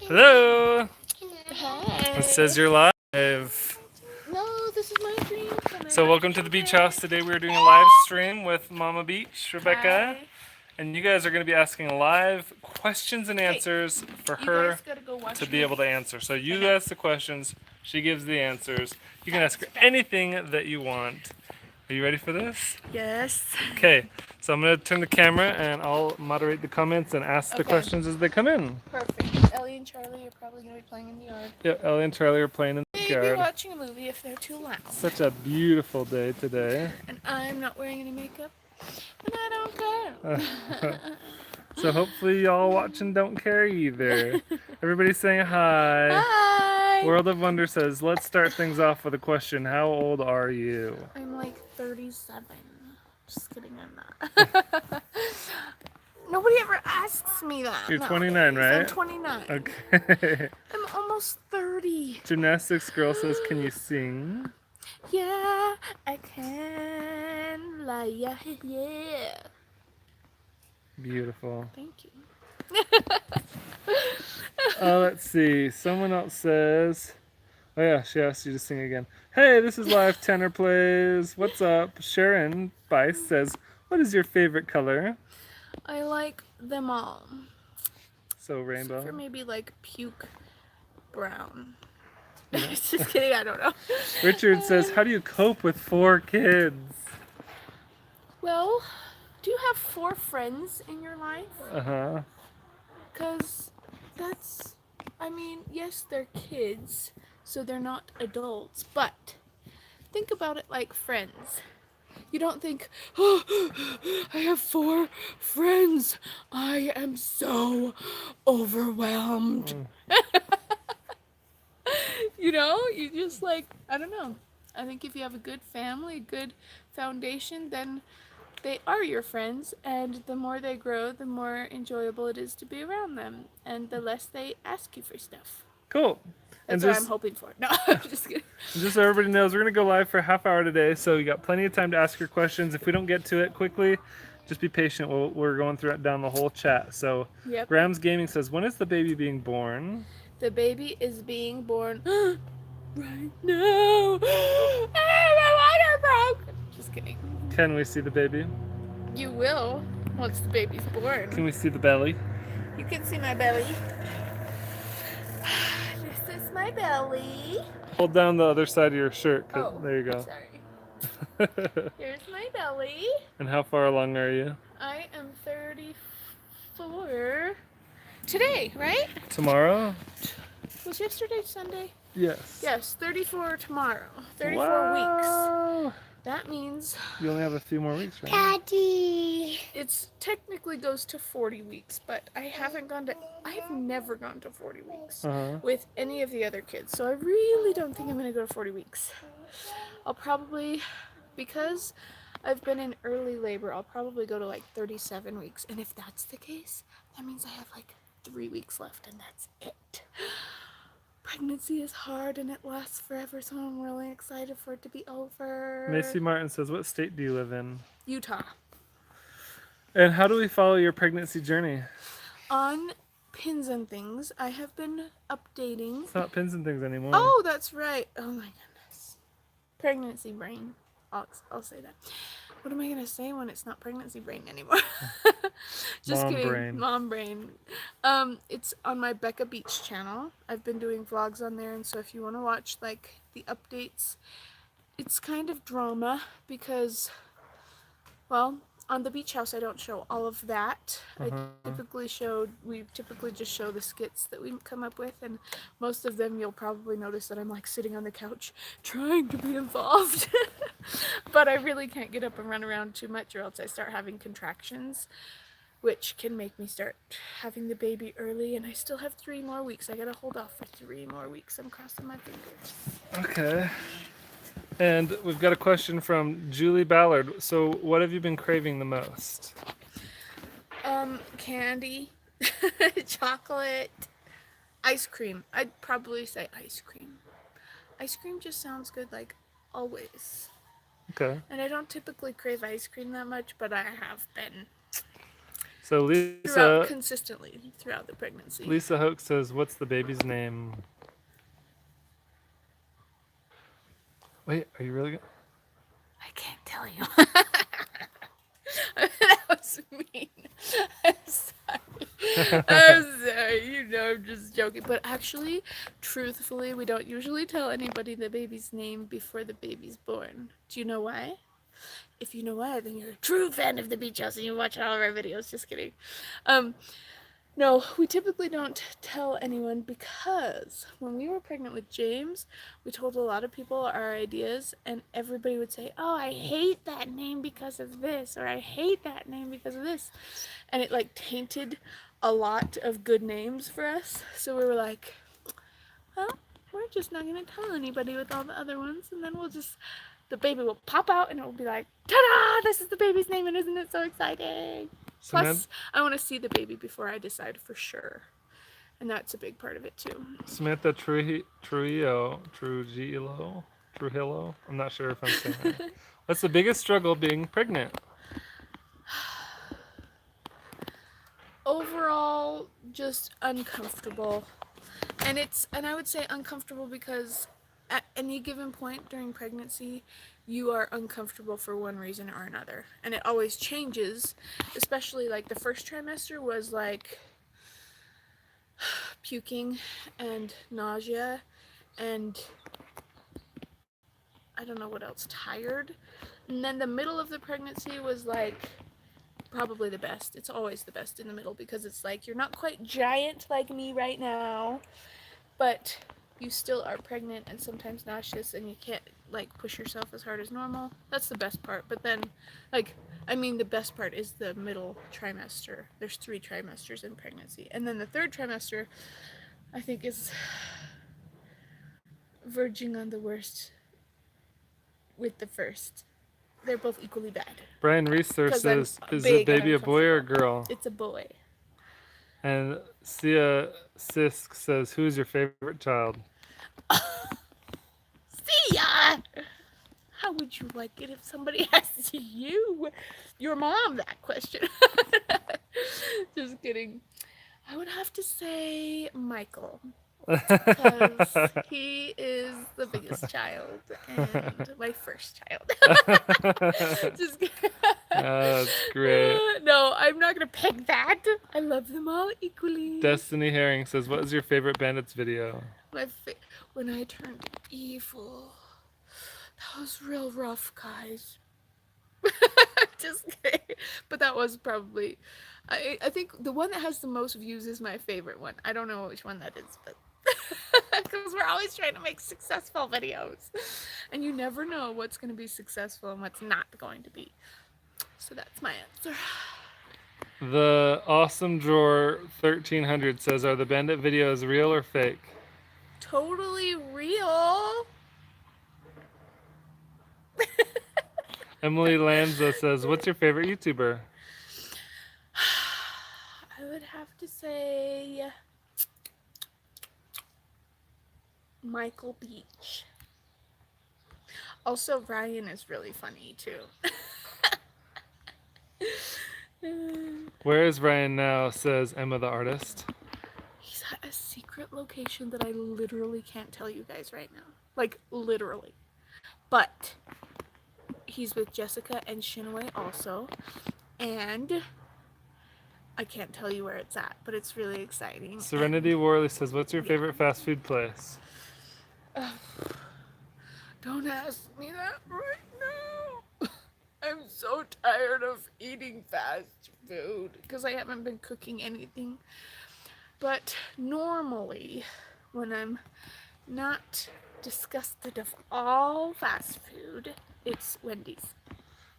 Hello. Hey. It says you're live. No, this is my dream. So welcome to the beach house. Today we're doing a live stream with Mama Beach, Rebecca, Hi. and you guys are going to be asking live questions and Hey, answers for you her guys gotta go watch to a be able to movie. answer. So you ask the questions, she gives the answers. You can ask her anything that you want. Are you ready for this? Yes. Okay, so I'm going to turn the camera and I'll moderate the comments and ask the Okay. questions as they come in. Perfect. Ellie and Charlie are probably gonna be playing in the yard. Yeah, Ellie and Charlie are playing in the Maybe yard. watching a movie if they're too loud. Such a beautiful day today. And I'm not wearing any makeup, and I don't care. So hopefully y'all watching don't care either. Everybody's saying hi. Hi. World of Wonder says, let's start things off with a question. How old are you? I'm like 37. Just kidding, I'm not. Nobody ever asks me that. You're nowadays. 29, right? I'm 29. Okay. I'm almost 30. Gymnastics girl says, can you sing? Yeah, I can. Like, yeah. Beautiful. Thank you. Let's see. Someone else says, oh yeah, she asked you to sing again. Hey, this is live tenor plays. What's up? Sharon Bice says, what is your favorite color? I like them all. So rainbow. Except for maybe like puke brown. Just kidding, I don't know. Richard says, how do you cope with 4 kids? Well, do you have 4 friends in your life? Uh-huh. Because that's, I mean, yes, they're kids, so they're not adults, but think about it like friends. You don't think, oh, I have 4 friends. I am so overwhelmed. You know, you just like, I don't know. I think if you have a good family, a good foundation, then they are your friends, and the more they grow, the more enjoyable it is to be around them, and the less they ask you for stuff. Cool. That's what I'm hoping for. No, I'm just kidding. Just so everybody knows, we're going to go live for a half hour today, so you got plenty of time to ask your questions. If we don't get to it quickly, just be patient. We're going down the whole chat. So Yep. Grams Gaming says, when is the baby being born? The baby is being born right now. My water broke. Just kidding. Can we see the baby? You will once the baby's born. Can we see the belly? You can see my belly. This is my belly. Hold down the other side of your shirt. Oh, there you go. Sorry. Here's my belly. And how far along are you? I am 34 today, right? Tomorrow? Was yesterday Sunday? Yes. Yes, 34 tomorrow. 34 Wow. weeks. That means You only have a few more weeks, right? Daddy. It's technically goes to 40 weeks, but I've never gone to 40 weeks with any of the other kids. So I really don't think I'm going to go to 40 weeks. I'll probably, because I've been in early labor, I'll probably go to like 37 weeks. And if that's the case, that means I have like 3 weeks left and that's it. Pregnancy is hard and it lasts forever, so I'm really excited for it to be over. Macy Martin says, what state do you live in? Utah. And how do we follow your pregnancy journey? On Pins and Things, I have been updating. It's not Pins and Things anymore. Oh, that's right. Oh my goodness. Pregnancy brain. I'll say that. What am I going to say when it's not pregnancy brain anymore? Just Mom kidding. brain. Mom brain. It's on my Becca Beach channel. I've been doing vlogs on there, and so if you want to watch like the updates, it's kind of drama because, well, on the beach house I don't show all of that. We typically just show the skits that we come up with, and most of them you'll probably notice that I'm like sitting on the couch trying to be involved. But I really can't get up and run around too much or else I start having contractions, which can make me start having the baby early, and I still have 3 more weeks. I gotta hold off for 3 more weeks. I'm crossing my fingers. Okay. And we've got a question from Julie Ballard. So what have you been craving the most? Candy, chocolate, ice cream. I'd probably say ice cream. Ice cream just sounds good, like, always. Okay. And I don't typically crave ice cream that much, but I have been. So throughout Lisa consistently throughout the pregnancy. Lisa Hoke says, "What's the baby's name?" Wait, are you really? I can't tell you. That was mean. I'm sorry. I'm sorry. You know, I'm just joking. But actually, truthfully, we don't usually tell anybody the baby's name before the baby's born. Do you know why? If you know why, then you're a true fan of the Beach House and you watch all of our videos. Just kidding. No, we typically don't tell anyone because when we were pregnant with James, we told a lot of people our ideas, and everybody would say, "Oh, I hate that name because of this," or "I hate that name because of this," and it like tainted a lot of good names for us. So we were like, "Well, we're just not gonna tell anybody with all the other ones, and then the baby will pop out, and it will be like, ta-da! This is the baby's name, and isn't it so exciting?" Plus, I want to see the baby before I decide for sure. And that's a big part of it too. Samantha Trujillo. I'm not sure if I'm saying that right. What's the biggest struggle being pregnant? Overall, just uncomfortable. And I would say uncomfortable because at any given point during pregnancy, you are uncomfortable for one reason or another. And it always changes, especially like the first trimester was like puking and nausea and I don't know what else, tired. And then the middle of the pregnancy was like probably the best. It's always the best in the middle because it's like you're not quite giant like me right now, but you still are pregnant and sometimes nauseous and you can't like push yourself as hard as normal. That's the best part. But then the best part is the middle trimester. There's 3 trimesters in pregnancy. And then the third trimester I think is verging on the worst with the first. They're both equally bad. Brian Reeser says, "Is the baby a boy or a girl?" It's a boy. And Sia Sisk says, "Who's your favorite child?" Sia! How would you like it if somebody asked you, your mom, that question? Just kidding. I would have to say Michael. Because he is the biggest child and my first child. Just kidding. That's great. No, I'm not gonna pick that. I love them all equally. Destiny Herring says, "What is your favorite Bandits video?" When I turned evil. That was real rough, guys. Just kidding. But that was probably I think the one that has the most views is my favorite one. I don't know which one that is, but because we're always trying to make successful videos. And you never know what's going to be successful and what's not going to be. So that's my answer. The Awesome Drawer 1300 says, "Are the Bandit videos real or fake?" Totally real. Emily Lanza says, "What's your favorite YouTuber?" I would have to say Michael Beach. Also, Ryan is really funny too. Where is Ryan now? Says Emma the artist. He's at a secret location that I literally can't tell you guys right now. Like, literally. But he's with Jessica and Shinwei also. And I can't tell you where it's at, but it's really exciting. Serenity Worley says, "What's your favorite fast food place?" Don't ask me that right now. I'm so tired of eating fast food because I haven't been cooking anything. But normally, when I'm not disgusted of all fast food, it's Wendy's.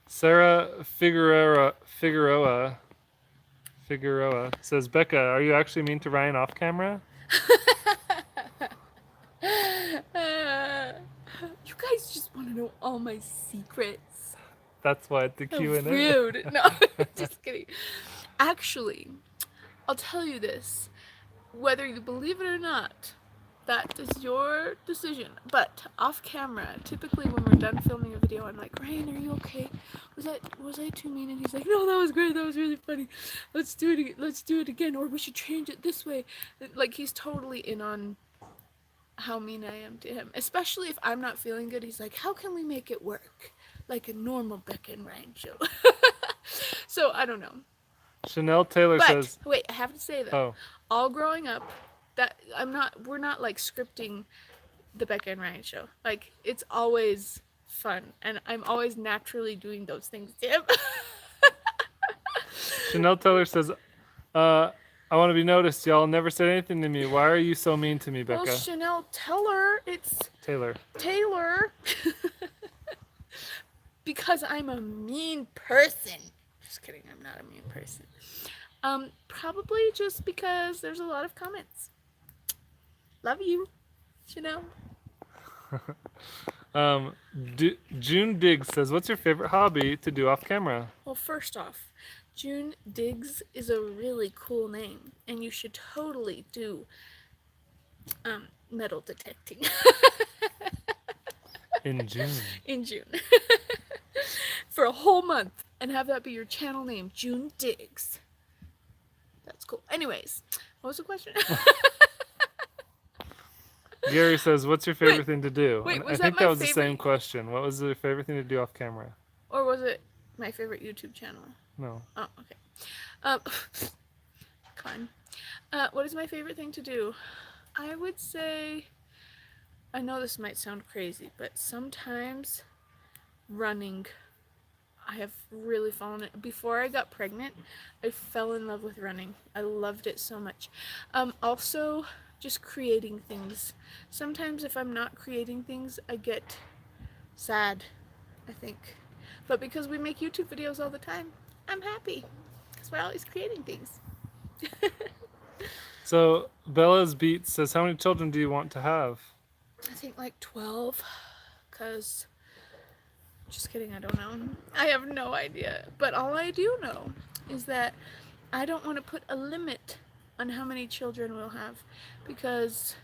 Sarah Figueroa says, "Becca, are you actually mean to Ryan off camera?" You guys just want to know all my secrets. That's why it's the Q&A. Rude. No, just kidding. Actually, I'll tell you this. Whether you believe it or not, that is your decision. But off camera, typically when we're done filming a video, I'm like, Ryan, are you okay? Was I too mean? And he's like, no, that was great. That was really funny. Let's do it again, or we should change it this way. Like, he's totally in on how mean I am to him, especially if I'm not feeling good. He's like, how can we make it work like a normal Becca and Ryan show? So I don't know. Chanel Taylor But says, wait, I have to say though, oh, all growing up, that we're not like scripting the Becca and Ryan show. Like, it's always fun, and I'm always naturally doing those things to him. Chanel Taylor says, I want to be noticed. Y'all never said anything to me. Why are you so mean to me, Becca? Well, Chanel, tell her it's Taylor. Because I'm a mean person. Just kidding, I'm not a mean person. Probably just because there's a lot of comments. Love you, Chanel. June Diggs says, what's your favorite hobby to do off camera? Well, first off, June Diggs is a really cool name, and you should totally do metal detecting. In June. In June. For a whole month, and have that be your channel name, June Diggs. That's cool. Anyways, what was the question? Gary says, what's your favorite thing to do? Wait, I was think that my was the same favorite? question. What was your favorite thing to do off camera? Or was it my favorite YouTube channel? No. Oh, okay. Fine. What is my favorite thing to do? I would say, I know this might sound crazy, but sometimes running. I have really fallen in. Before I got pregnant, I fell in love with running. I loved it so much. Also, just creating things. Sometimes if I'm not creating things, I get sad, I think. But because we make YouTube videos all the time, I'm happy. Because we're always creating things. So, Bella's Beat says, how many children do you want to have? I think like 12. Because, just kidding, I don't know. I have no idea. But all I do know is that I don't want to put a limit on how many children we'll have. Because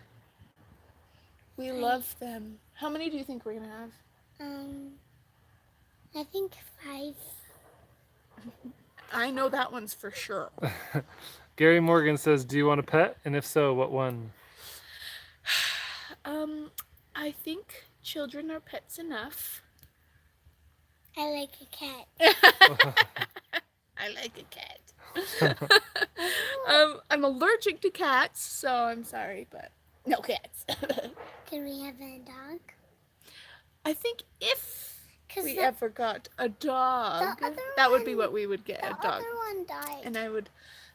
we love them. How many do you think we're going to have? I think 5. I know that one's for sure. Gary Morgan says, do you want a pet? And if so, what one? I think children are pets enough. I like a cat. I like a cat. I'm allergic to cats, so I'm sorry, but no cats. Can we have a dog? I think if 'Cause we the- ever got a dog, the other that would be one- what we would get, The a dog. other one died. And I would,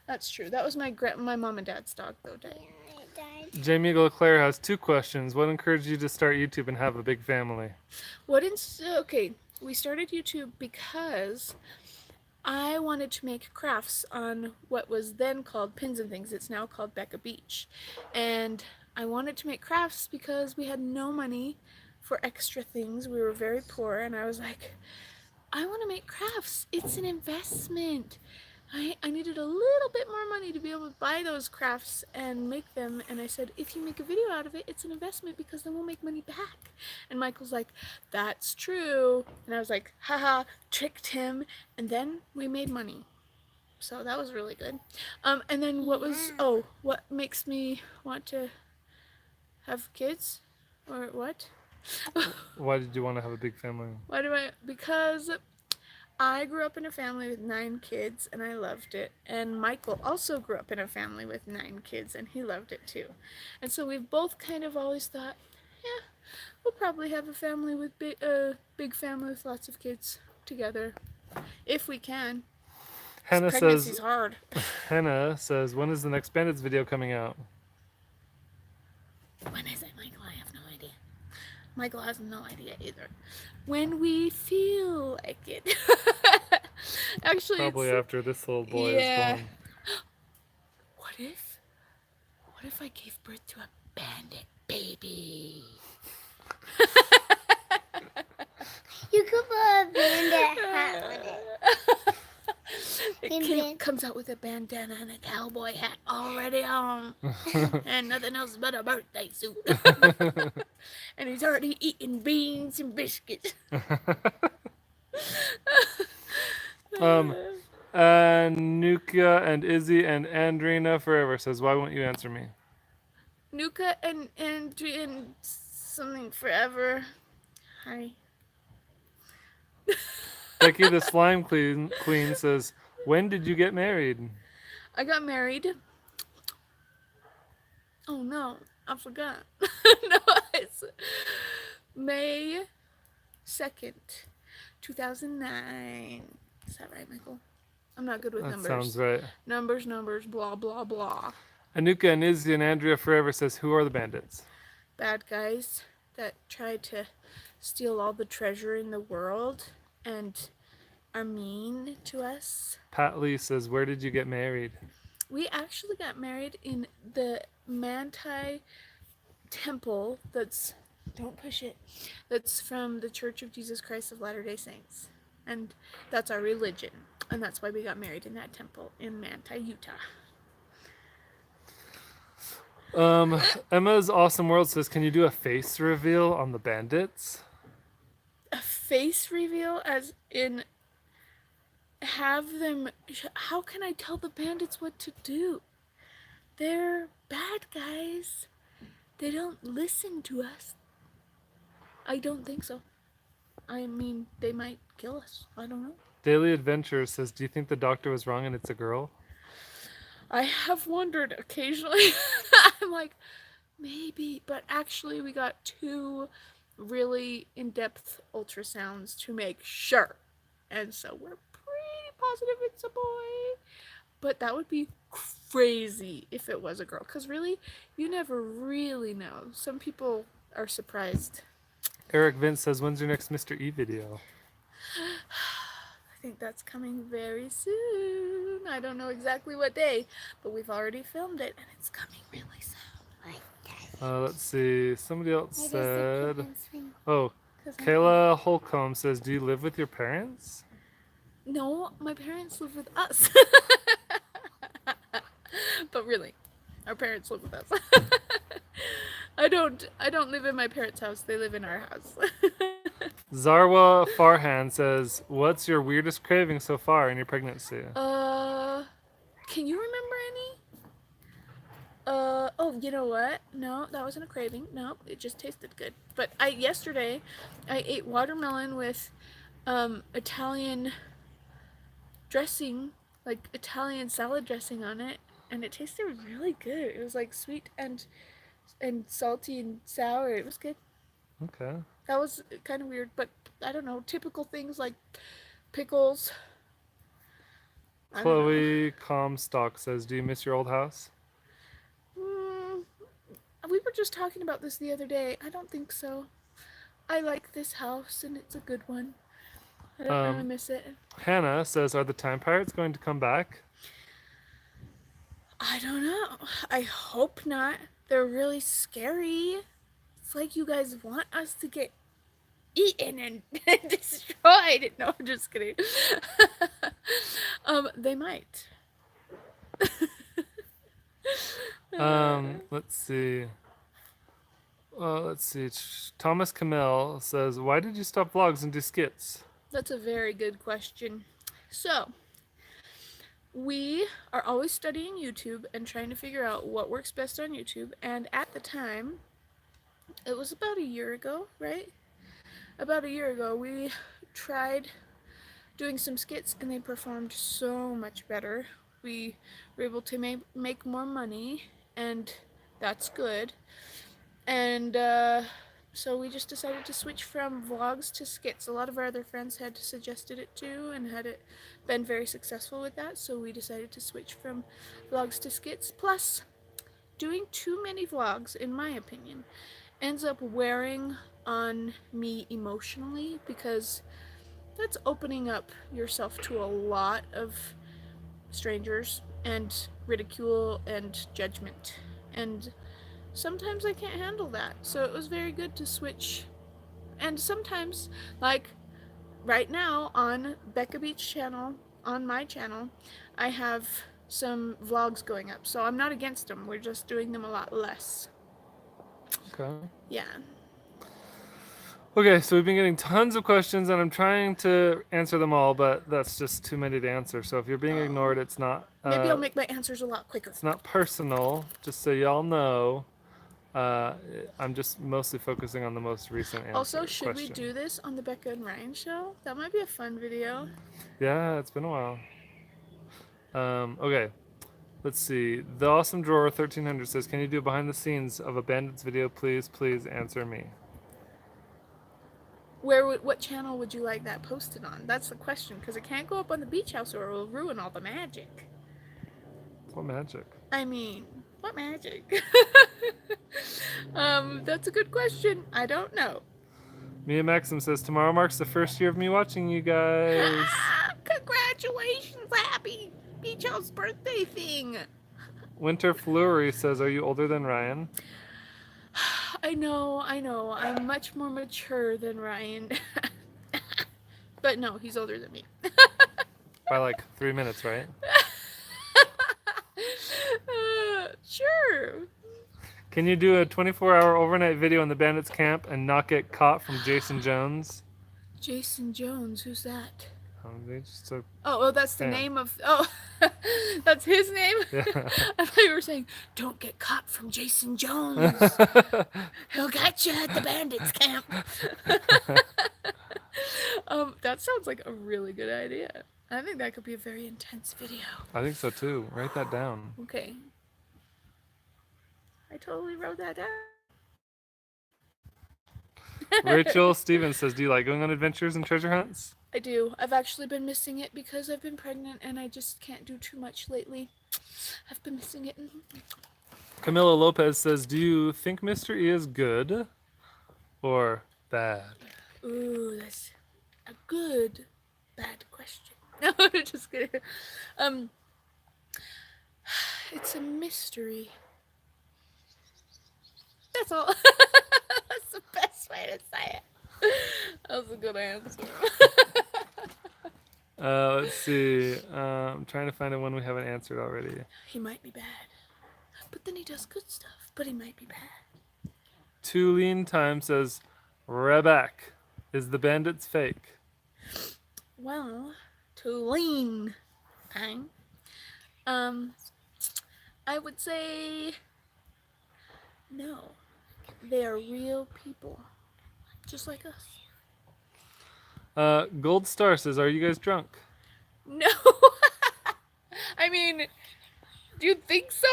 that's true. That was my mom and dad's dog, though, died. Yeah, it died. Jamie Leclerc has 2 questions. What encouraged you to start YouTube and have a big family? Okay, we started YouTube because I wanted to make crafts on what was then called Pins and Things. It's now called Becca Beach. And I wanted to make crafts because we had no money for extra things. We were very poor, and I was like, I want to make crafts. It's an investment. I needed a little bit more money to be able to buy those crafts and make them. And I said, if you make a video out of it, it's an investment because then we'll make money back. And Michael's like, that's true. And I was like, haha, tricked him. And then we made money. So that was really good. And then what makes me want to have kids? Or what? Why did you want to have a big family? Because I grew up in a family with 9 kids, and I loved it. And Michael also grew up in a family with 9 kids, and he loved it too. And so we've both kind of always thought, yeah, we'll probably have a family with big family with lots of kids together, if we can. Pregnancy's hard. Hannah says, when is the next Bandits video coming out? When is it, Michael? I have no idea. Michael has no idea either. When we feel like it. Actually, Probably after this little boy yeah. is born. What if I gave birth to a bandit baby? You could put a bandit hat on it. Comes out with a bandana and a cowboy hat already on, and nothing else but a birthday suit. And he's already eating beans and biscuits. Nuka and Izzy and Andrina forever says, why won't you answer me? Nuka and something forever. Hi. Becky the Slime Queen says, when did you get married? I got married. Oh no, I forgot. No, it's May 2nd, 2009. Is that right, Michael? I'm not good with That numbers. sounds right. Numbers, blah, blah, blah. Anuka and Izzy and Andrea forever says, who are the bandits? Bad guys that tried to steal all the treasure in the world and are mean to us. Pat Lee says, where did you get married? We actually got married in the Manti temple that's, don't push it, that's from the Church of Jesus Christ of Latter-day Saints. And that's our religion. And that's why we got married in that temple in Manti, Utah. Emma's Awesome World says, can you do a face reveal on the bandits? A face reveal as in have them, how can I tell the bandits what to do? They're bad guys. They don't listen to us. I don't think so. I mean, they might kill us. I don't know. Daily Adventure says, do you think the doctor was wrong and it's a girl? I have wondered occasionally. I'm like, maybe. But actually, we got 2 really in-depth ultrasounds to make sure. And so we're pretty positive it's a boy. But that would be crazy if it was a girl. Because really, you never really know. Some people are surprised. Eric Vince says, when's your next Mr. E video? I think that's coming very soon. I don't know exactly what day, but we've already filmed it and it's coming really soon. Let's see. Somebody else Why does said, the swing? oh, 'Cause Kayla Holcomb says, do you live with your parents? No, my parents live with us. But really, our parents live with us. I don't live in my parents' house. They live in our house. Zarwa Farhan says, what's your weirdest craving so far in your pregnancy? Can you remember any? Oh, you know what? No, that wasn't a craving. No, it just tasted good. But yesterday, I ate watermelon with Italian dressing, like Italian salad dressing on it, and it tasted really good. It was like sweet and salty and sour. It was good. Okay. That was kind of weird, but I don't know, typical things like pickles. I don't know. Chloe Comstock says, do you miss your old house? We were just talking about this the other day. I don't think so. I like this house, and it's a good one. I don't really miss it. Hannah says, are the Time Pirates going to come back? I don't know. I hope not. They're really scary. It's like you guys want us to get eaten and destroyed. No, I'm just kidding. They might. Let's see. Thomas Camille says, why did you stop vlogs and do skits? That's a very good question. So, we are always studying YouTube and trying to figure out what works best on YouTube. And at the time, it was about a year ago, right? About a year ago, we tried doing some skits and they performed so much better. We were able to make more money, and that's good. And so we just decided to switch from vlogs to skits. A lot of our other friends had suggested it too and had it been very successful with that, so we decided to switch from vlogs to skits. Plus, doing too many vlogs, in my opinion, ends up wearing on me emotionally, because that's opening up yourself to a lot of strangers and ridicule and judgment, and sometimes I can't handle that. So it was very good to switch. And sometimes, like right now on Becca Beach channel, on my channel, I have some vlogs going up. So I'm not against them. We're just doing them a lot less. Okay. Yeah. Okay, so we've been getting tons of questions, and I'm trying to answer them all, but that's just too many to answer. So if you're being ignored, it's not. Maybe I'll make my answers a lot quicker. It's not personal. Just so y'all know, I'm just mostly focusing on the most recent answer. Also, should we do this on the Becca and Ryan show? That might be a fun video. Yeah, it's been a while. Okay, let's see. The Awesome Drawer 1300 says, "Can you do behind the scenes of a Bandits video, please? Please answer me." What channel would you like that posted on? That's the question, because it can't go up on the beach house or it will ruin all the magic. What magic? I mean, what magic? That's a good question. I don't know. Mia Maxim says, "Tomorrow marks the first year of me watching you guys." Congratulations, happy beach house birthday thing. Winter Flurry says, "Are you older than Ryan?" I know. I'm much more mature than Ryan. But no, he's older than me. By like 3 minutes, right? Sure. Can you do a 24-hour overnight video in the Bandits camp and not get caught from Jason Jones? Jason Jones, who's that? They just took... Oh, that's the Sam. name of... Oh, that's his name? Yeah. I thought you were saying, don't get caught from Jason Jones. He'll get you at the Bandits camp. That sounds like a really good idea. I think that could be a very intense video. I think so too. Write that down. Okay. I totally wrote that down. Rachel Stevens says, "Do you like going on adventures and treasure hunts?" I do. I've actually been missing it because I've been pregnant and I just can't do too much lately. I've been missing it. Camila Lopez says, "Do you think Mr. E is good or bad?" Ooh, that's a good, bad question. No, just kidding. It's a mystery. That's all. That's the best way to say it. That was a good answer. Let's see. I'm trying to find one we haven't answered already. He might be bad. But then he does good stuff. But he might be bad. Too Lean Time says, "Rebecca, is the Bandits fake?" Well, to lean time. I would say no. They are real people. Just like us. Gold Star says, "Are you guys drunk?" No. I mean, do you think so?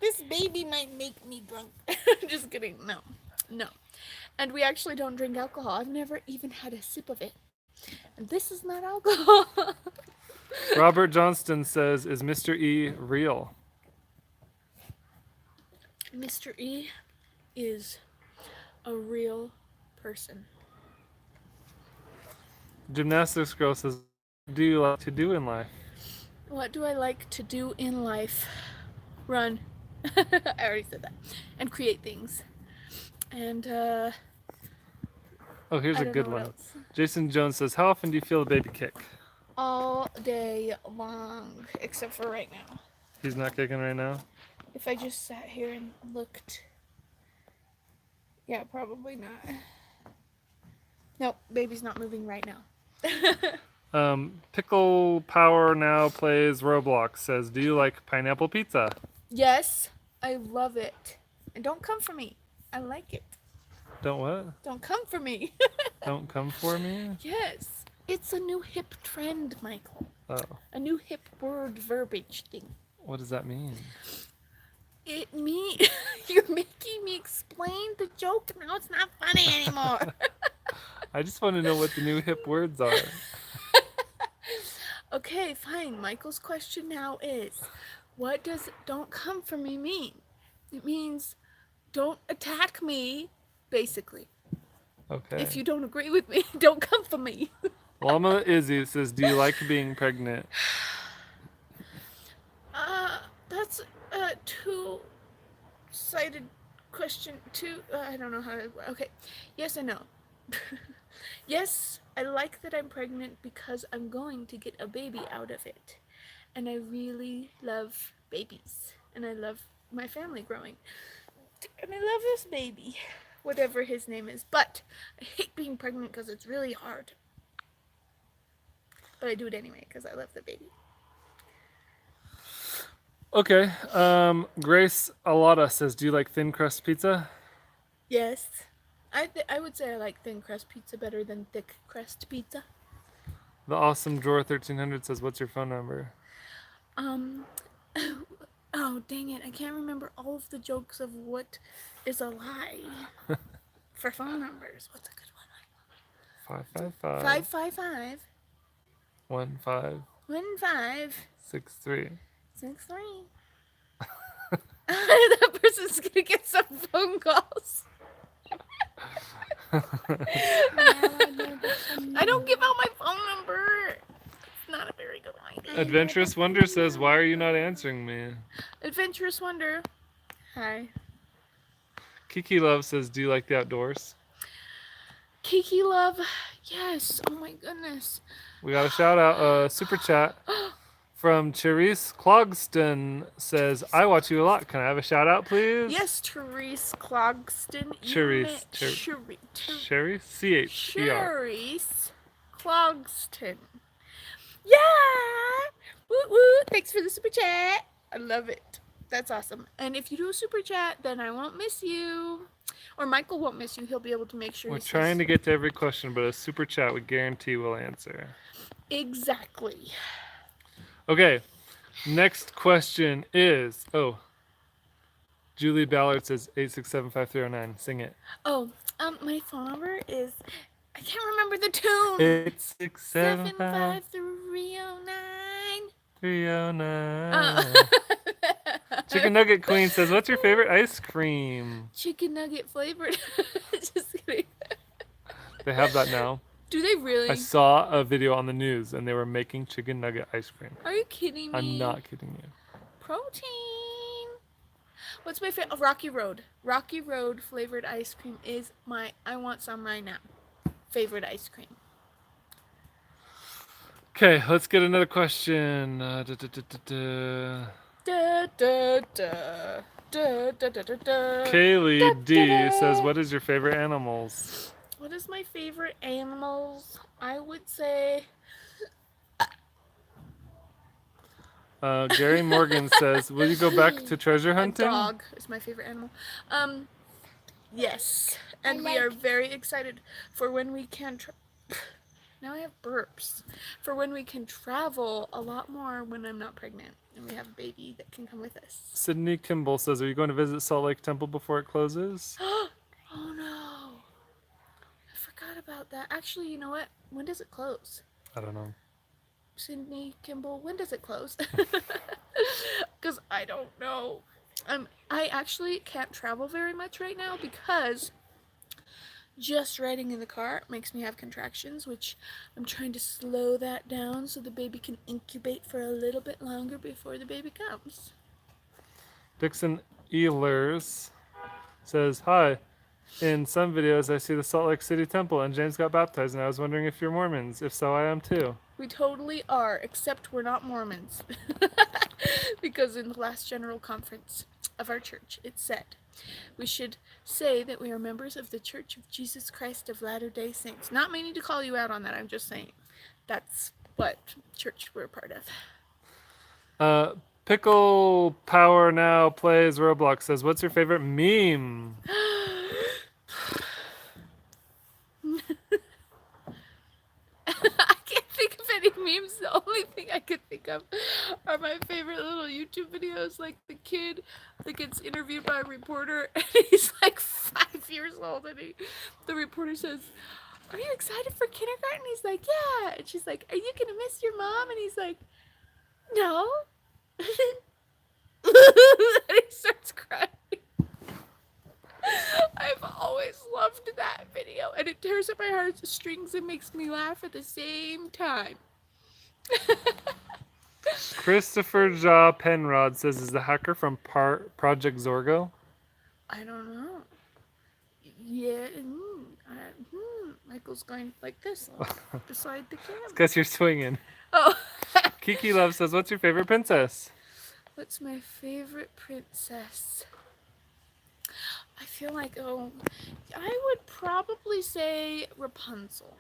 This baby might make me drunk. Just kidding. No. And we actually don't drink alcohol. I've never even had a sip of it. And this is not alcohol. Robert Johnston says, "Is Mr. E real?" Mr. E is a real person. Gymnastics Girl says, "What do you like to do in life?" What do I like to do in life? Run. I already said that. And create things. And, Oh, here's I a don't good know what one. else. Jason Jones says, "How often do you feel a baby kick?" All day long. Except for right now. He's not kicking right now. If I just sat here and looked. Yeah, probably not. Nope, baby's not moving right now. Pickle Power Now plays Roblox says, "Do you like pineapple pizza?" Yes, I love it. And don't come for me. I like it. Don't what? Don't come for me. Don't come for me? Yes. It's a new hip trend, Michael. Oh, A new hip word verbiage thing. what does that mean? You're making me explain the joke and now it's not funny anymore. I just want to know what the new hip words are. Okay, fine. Michael's question now is, what does "don't come for me" mean? It means don't attack me, basically. Okay. If you don't agree with me, don't come for me. Llama Izzy says, "Do you like being pregnant?" That's a two-sided question. I don't know how to... Okay. Yes and no. Yes, I like that I'm pregnant because I'm going to get a baby out of it. And I really love babies. And I love my family growing. And I love this baby, whatever his name is. But I hate being pregnant because it's really hard. But I do it anyway because I love the baby. Okay. Grace Alada says, "Do you like thin crust pizza?" Yes. I would say I like thin crust pizza better than thick crust pizza. The awesome drawer 1300 says, "What's your phone number?" Um, oh dang it! I can't remember all of the jokes of what is a lie for phone numbers. What's a good one? 555 555 1563. 1563. That person's gonna get some phone calls. I don't give out my phone number. It's not a very good idea. Adventurous Wonder says, "Why are you not answering me?" Adventurous Wonder. Hi. Kiki Love says, "Do you like the outdoors?" Kiki Love. Yes. Oh my goodness. We got a shout out, super chat from Cherise Clogston says, "I watch you a lot. Can I have a shout out, please?" Yes, Therese Clogston. Cherise. Cherise. Sherry? CHER. Cherise Clogston. Yeah! Woo woo! Thanks for the super chat. I love it. That's awesome. And if you do a super chat, then I won't miss you. Or Michael won't miss you. He'll be able to make sure We're he trying to get to every question, but a super chat we guarantee will answer. Exactly. Okay, next question is, Julie Ballard says 8675309. Sing it. Oh, my phone number is, I can't remember the tune. 8675309. 75309. Chicken Nugget Queen says, "What's your favorite ice cream?" Chicken nugget flavored. Just kidding. They have that now. Do they really? I saw a video on the news and they were making chicken nugget ice cream. Are you kidding me? I'm not kidding you. Protein. What's my favorite? Oh, Rocky Road. Rocky Road flavored ice cream is my, I want some right now, favorite ice cream. Okay, let's get another question. Da, da, da, da. Da, da, da, da, da. Kaylee D Da, da, da. says, "What is your favorite animals?" What is my favorite animals? I would say Gary Morgan says, "Will you go back to treasure a hunting?" dog is my favorite animal. Yes, and we are very excited for when we can. Now I have burps. For when we can travel a lot more when I'm not pregnant and we have a baby that can come with us. Sydney Kimball says, "Are you going to visit Salt Lake Temple before it closes?" Oh no, I forgot about that. Actually, you know what? When does it close? I don't know. Sydney Kimball, when does it close? Because I don't know. I actually can't travel very much right now because just riding in the car makes me have contractions, which I'm trying to slow that down so the baby can incubate for a little bit longer before the baby comes. Dixon Ehlers says, "Hi. In some videos, I see the Salt Lake City Temple and James got baptized, and I was wondering if you're Mormons. If so, I am too." We totally are, except we're not Mormons. Because in the last general conference of our church, it said we should say that we are members of the Church of Jesus Christ of Latter-day Saints. Not meaning to call you out on that, I'm just saying that's what church we're a part of. Pickle Power Now plays Roblox says, "What's your favorite meme?" I can't think of any memes. The only thing I could think of are my favorite little YouTube videos, like the kid that gets interviewed by a reporter, and he's like 5 years old, and the reporter says, "Are you excited for kindergarten?" He's like, "Yeah." And she's like, "Are you gonna miss your mom?" And he's like, "No." And he starts crying. I've always loved that video, and it tears at my heartstrings and makes me laugh at the same time. Christopher Ja Penrod says, "Is the hacker from Project Zorgo?" I don't know. Yeah. Michael's going like this beside the camera. Because you're swinging. Oh. Kiki Love says, what's your favorite princess? What's my favorite princess? I feel like, I would probably say Rapunzel.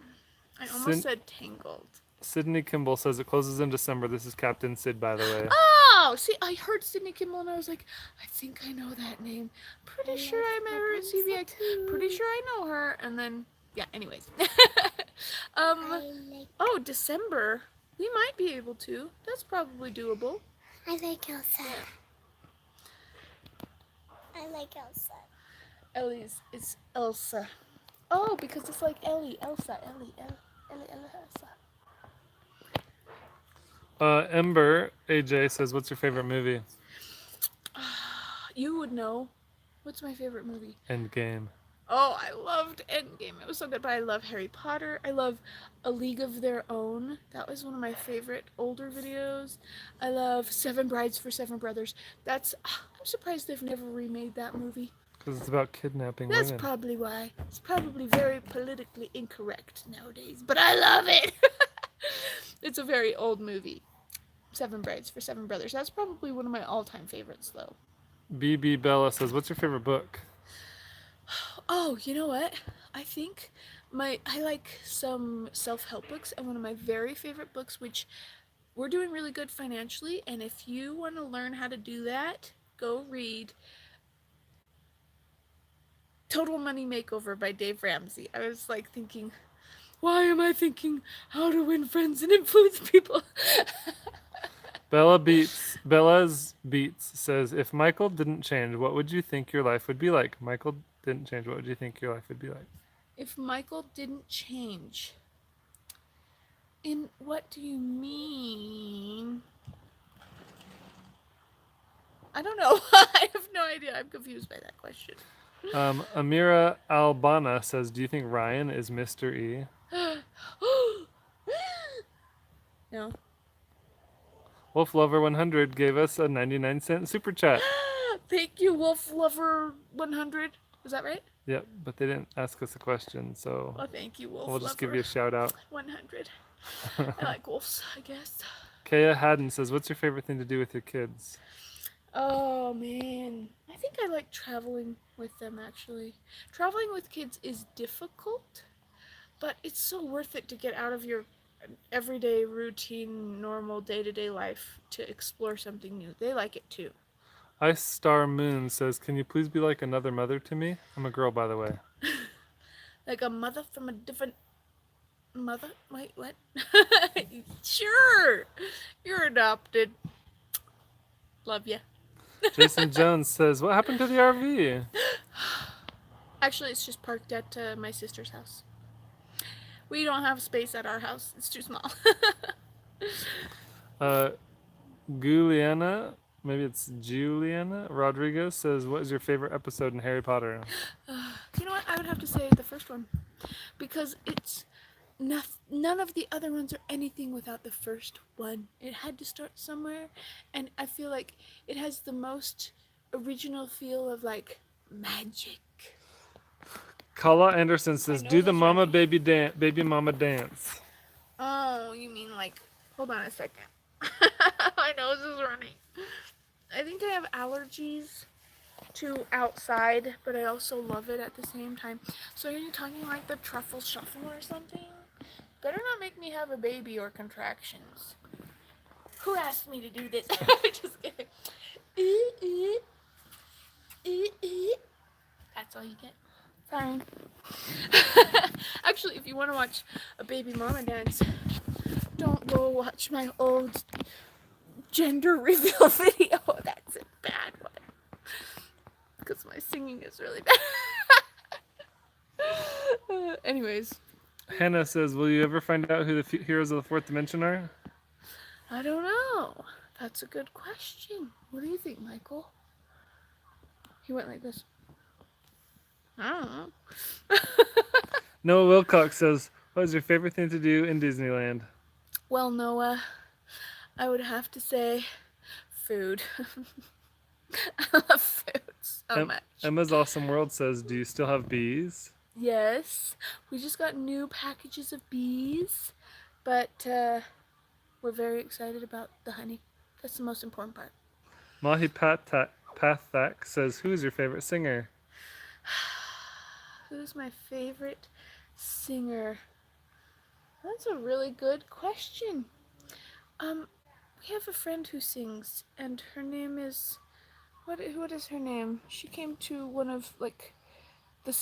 I almost said Tangled. Sydney Kimball says it closes in December. This is Captain Sid, by the way. Oh, see, I heard Sydney Kimball and I was like, I think I know that name. Pretty sure I met her at CBX. Pretty sure I know her. And then, yeah, anyways. December. We might be able to. That's probably doable. I like Elsa. I like Elsa. Ellie's is Elsa. Oh, because it's like Ellie, Elsa, Ellie, Elsa. Ember AJ says, what's your favorite movie? You would know. What's my favorite movie? Endgame. Oh, I loved Endgame. It was so good, but I love Harry Potter. I love A League of Their Own. That was one of my favorite older videos. I love Seven Brides for Seven Brothers. I'm surprised they've never remade that movie. Because it's about kidnapping That's women. probably why. It's probably very politically incorrect nowadays, but I love it. It's a very old movie. Seven Brides for Seven Brothers. That's probably one of my all-time favorites, though. BB Bella says, what's your favorite book? Oh, you know what? I think I like some self-help books, and one of my very favorite books, which we're doing really good financially, and if you want to learn how to do that, go read Total Money Makeover by Dave Ramsey. I was like thinking, why am I thinking how to win friends and influence people? Bella's Beats says, if Michael didn't change, what would you think your life would be like? Michael didn't change, what would you think your life would be like? If Michael didn't change, in what do you mean? I don't know. I have no idea. I'm confused by that question. Amira Albana says, do you think Ryan is Mr. E? No. Wolf Lover 100 gave us a 99-cent super chat. Thank you, Wolf Lover 100. Is that right? Yep, but they didn't ask us a question, so Oh, thank you, Wolf we'll just give Lover you a shout out. 100. I like wolves, I guess. Kaya Haddon says, what's your favorite thing to do with your kids? Oh, man. I think I like traveling with them, actually. Traveling with kids is difficult, but it's so worth it to get out of your everyday routine, normal day-to-day life to explore something new. They like it too. Ice Star Moon says, can you please be like another mother to me? I'm a girl, by the way. Like a mother from a different mother? Wait, what? Sure. You're adopted. Love ya. Jason Jones says, what happened to the RV? Actually, it's just parked at my sister's house. We don't have space at our house. It's too small. Juliana, maybe it's Juliana Rodriguez says, what is your favorite episode in Harry Potter? You know what? I would have to say the first one. Because it's none of the other ones are anything without the first one. It had to start somewhere. And I feel like it has the most original feel of like magic. Kala Anderson says, do the mama baby mama dance. Oh, you mean like, hold on a second. My nose is running. I think I have allergies to outside, but I also love it at the same time. So are you talking like the truffle shuffle or something? Better not make me have a baby or contractions. Who asked me to do this? Just kidding. That's all you get. Fine. Actually, if you want to watch a baby mama dance, don't go watch my old gender reveal video. That's a bad one. Because my singing is really bad. Anyways. Hannah says, will you ever find out who the heroes of the fourth dimension are? I don't know. That's a good question. What do you think, Michael? He went like this. I don't know. Noah Wilcox says, what is your favorite thing to do in Disneyland? Well, Noah, I would have to say food. I love food so much. Emma's Awesome World says, do you still have bees? Yes, we just got new packages of bees, but we're very excited about the honey. That's the most important part. Mahi Pathak says, who is your favorite singer? Who's my favorite singer? That's a really good question. We have a friend who sings, and her name is what is her name? She came to one of like the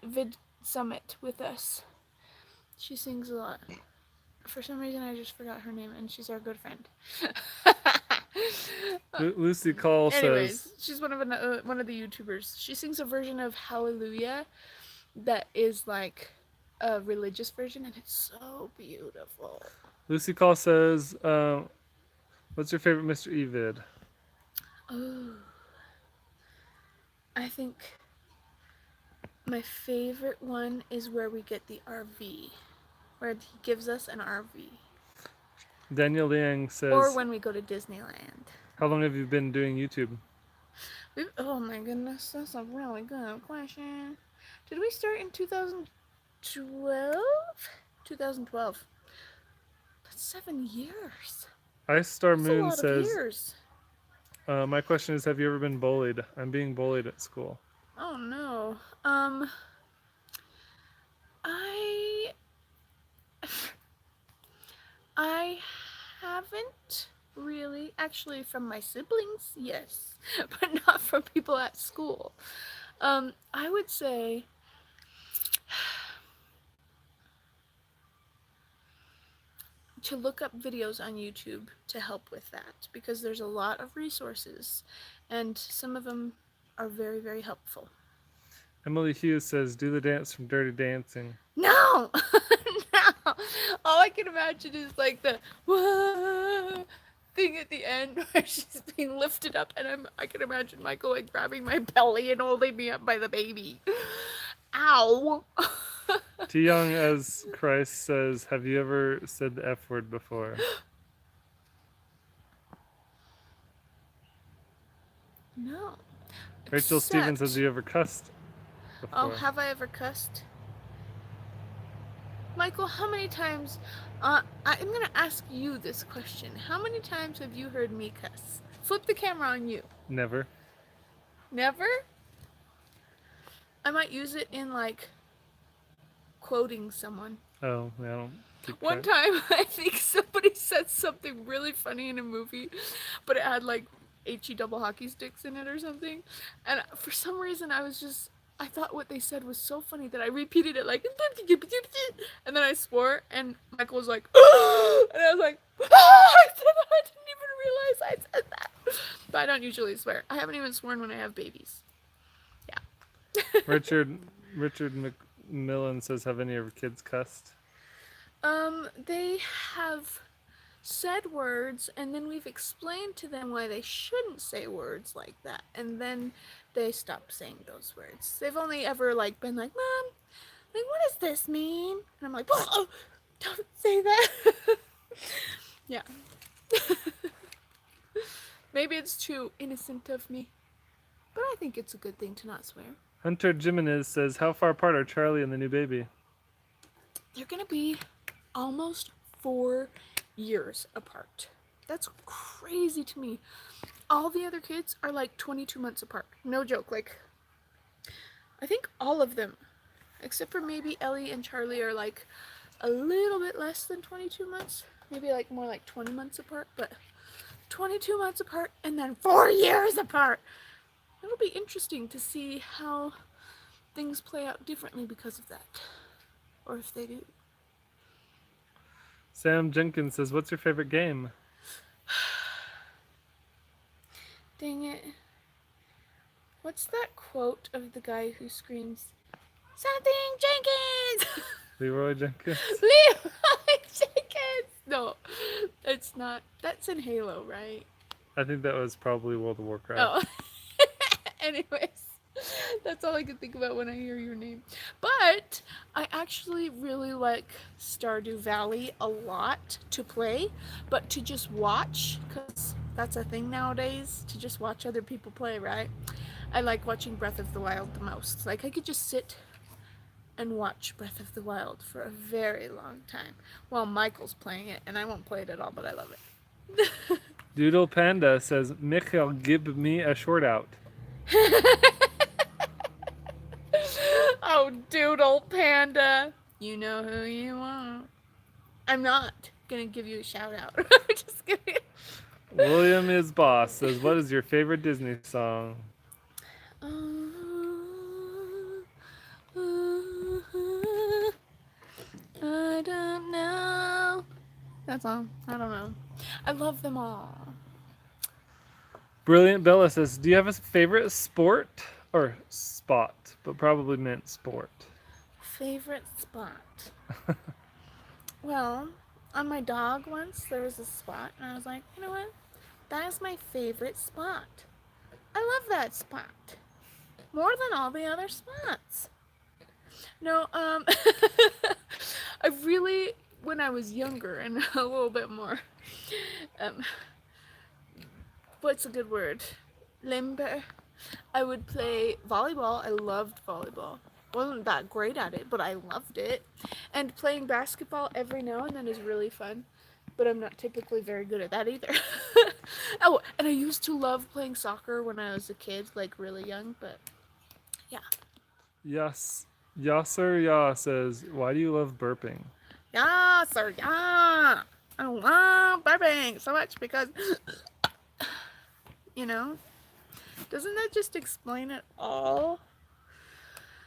vid summit with us. She sings a lot. For some reason, I just forgot her name, and she's our good friend. Lucy Call Anyways, says, she's one of the YouTubers. She sings a version of Hallelujah that is like a religious version, and it's so beautiful. Lucy Call says, what's your favorite Mr. Evid? Oh, I think my favorite one is where we get the RV, where he gives us an RV. Daniel Liang says, Or when we go to Disneyland. how long have you been doing YouTube? Oh my goodness, that's a really good question. Did we start in 2012? 2012. That's 7 years. Ice Star That's Moon a lot says, of years. my question is, have you ever been bullied? I'm being bullied at school. Oh no. I haven't really. Actually, from my siblings, yes, but not from people at school. I would say to look up videos on YouTube to help with that, because there's a lot of resources and some of them are very, very helpful. Emily Hughes says, do the dance from Dirty Dancing. No! No! All I can imagine is like the whoa thing at the end where she's being lifted up, and I can imagine Michael like grabbing my belly and holding me up by the baby. Ow! Too Young as Christ says, have you ever said the F word before? No. Rachel Stevens, has you ever cussed before? Oh, have I ever cussed? Michael, how many times, I'm going to ask you this question. How many times have you heard me cuss? Flip the camera on you. Never. Never? I might use it in like quoting someone. Oh, I don't keep One track. time, I think somebody said something really funny in a movie, but it had like HE double hockey sticks in it or something. And for some reason, I thought what they said was so funny that I repeated it like, and then I swore, and Michael was like, and I was like, I didn't even realize I said that. But I don't usually swear. I haven't even sworn when I have babies. Yeah. Richard McMillan says, have any of your kids cussed? They have said words, and then we've explained to them why they shouldn't say words like that, and then they stop saying those words. They've only ever like been like, Mom, like what does this mean? And I'm like, oh, don't say that. Yeah. Maybe it's too innocent of me, but I think it's a good thing to not swear. Hunter Jimenez says, how far apart are Charlie and the new baby? They're gonna be almost 4 years apart. That's crazy to me. All the other kids are like 22 months apart. No joke. Like, I think all of them, except for maybe Ellie and Charlie, are like a little bit less than 22 months. Maybe like more like 20 months apart, but 22 months apart and then 4 years apart. It'll be interesting to see how things play out differently because of that. Or if they do. Sam Jenkins says, what's your favorite game? Dang it. What's that quote of the guy who screams, "Something Jenkins!" Leroy Jenkins? Leroy Jenkins! No, it's not. That's in Halo, right? I think that was probably World of Warcraft. Oh. Anyways, that's all I can think about when I hear your name. But I actually really like Stardew Valley a lot to play, but to just watch, because that's a thing nowadays, to just watch other people play, right? I like watching Breath of the Wild the most. Like, I could just sit and watch Breath of the Wild for a very long time while Michael's playing it, and I won't play it at all, but I love it. Doodle Panda says, Michael, give me a short out. Oh, Doodle Panda. You know who you are. I'm not gonna give you a shout out. Just kidding. William is boss says, what is your favorite Disney song? I don't know. That song. I don't know. I love them all. Brilliant Bella says, do you have a favorite sport? Or spot, but probably meant sport. Favorite spot. Well, on my dog once, there was a spot, and I was like, you know what? That is my favorite spot. I love that spot. More than all the other spots. No, I really, when I was younger and a little bit more, what's a good word? Limber. I would play volleyball. I loved volleyball. Wasn't that great at it, but I loved it. And playing basketball every now and then is really fun, but I'm not typically very good at that either. Oh, and I used to love playing soccer when I was a kid, like really young, but yeah. Yes. Yasser Ya says, why do you love burping? Yeah, sir, yeah. I love burping so much because, you know, doesn't that just explain it all?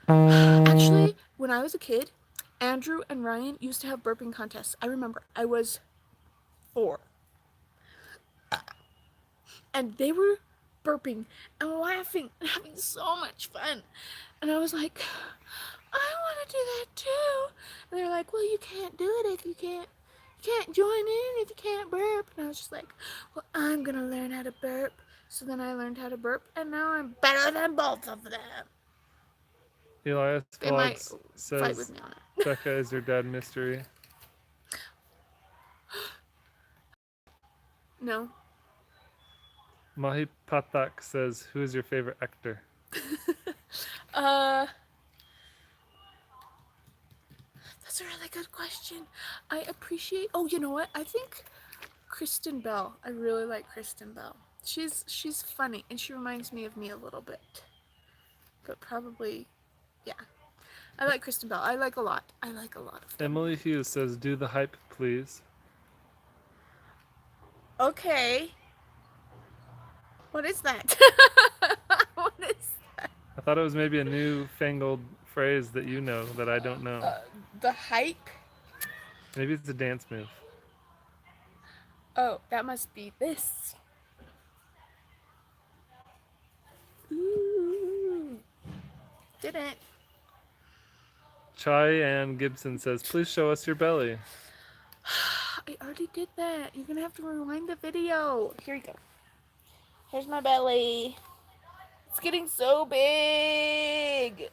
Actually, when I was a kid, Andrew and Ryan used to have burping contests. I remember I was 4. And they were burping and laughing and having so much fun. And I was like, I want to do that too. And they're like, well, you can't do it if you can't join in if you can't burp. And I was just like, well, I'm going to learn how to burp. So then I learned how to burp, and now I'm better than both of them. Elias They might Vlogs fight with says, me on it. Becca is your dad mystery. No. Mahi Patak says, who is your favorite actor? That's a really good question. I appreciate. Oh, you know what? I think Kristen Bell. I really like Kristen Bell. She's funny, and she reminds me of me a little bit. But probably, yeah. I like Kristen Bell. I like a lot of them. Emily Hughes says, do the hype, please. Okay. What is that? What is that? I thought it was maybe a newfangled phrase that you know that I don't know. The hype? Maybe it's a dance move. Oh, that must be this. Ooh. Didn't. Cheyenne Gibson says, please show us your belly. I already did that. You're gonna have to rewind the video. Here you go. Here's my belly. It's getting so big.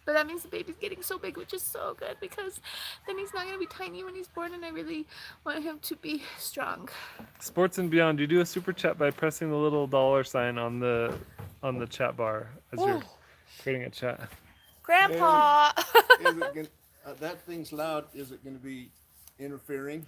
But that means the baby's getting so big, which is so good because then he's not gonna be tiny when he's born, and I really want him to be strong. Sports and Beyond, you do a super chat by pressing the little $sign on the chat bar as you're creating a chat. Grandpa! Is it gonna, that thing's loud. Is it going to be interfering?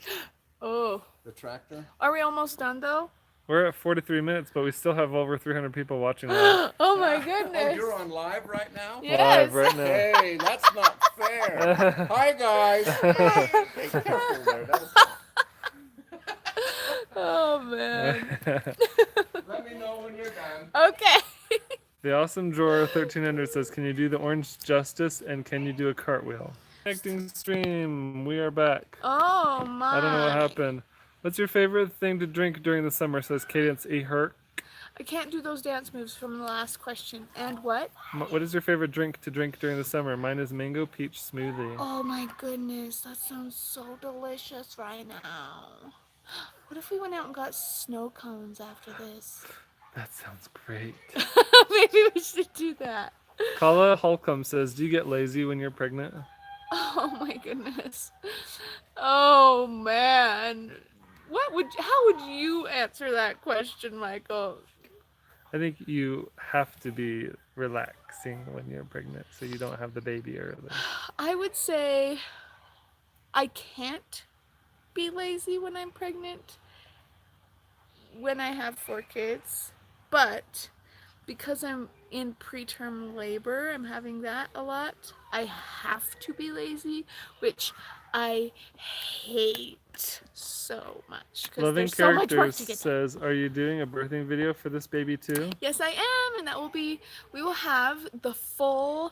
Oh. The tractor? Are we almost done though? We're at 43 minutes, but we still have over 300 people watching live. Oh my Oh, goodness. you're on live right now? Yes. Live right now. Hey, that's not fair. Hi, guys. Hey, careful there. That's- Oh man. Let me know when you're done. Okay. The Awesome Drawer 1300 says, can you do the Orange Justice and can you do a cartwheel? Connecting stream, we are back. Oh my. I don't know what happened. What's your favorite thing to drink during the summer? Says Cadence E. Herc. I can't do those dance moves from the last question. And what? What is your favorite drink to drink during the summer? Mine is mango peach smoothie. Oh my goodness, that sounds so delicious right now. What if we went out and got snow cones after this? That sounds great. Maybe we should do that. Kala Holcomb says, do you get lazy when you're pregnant? Oh my goodness. Oh man. How would you answer that question, Michael? I think you have to be relaxing when you're pregnant so you don't have the baby early. I would say I can't be lazy when I'm pregnant when I have 4 kids, but because I'm in preterm labor, I'm having that a lot. I have to be lazy, which I hate so much because Loving there's so much work Characters to get done. says, are you doing a birthing video for this baby too? Yes, I am, and that will be, we will have the full,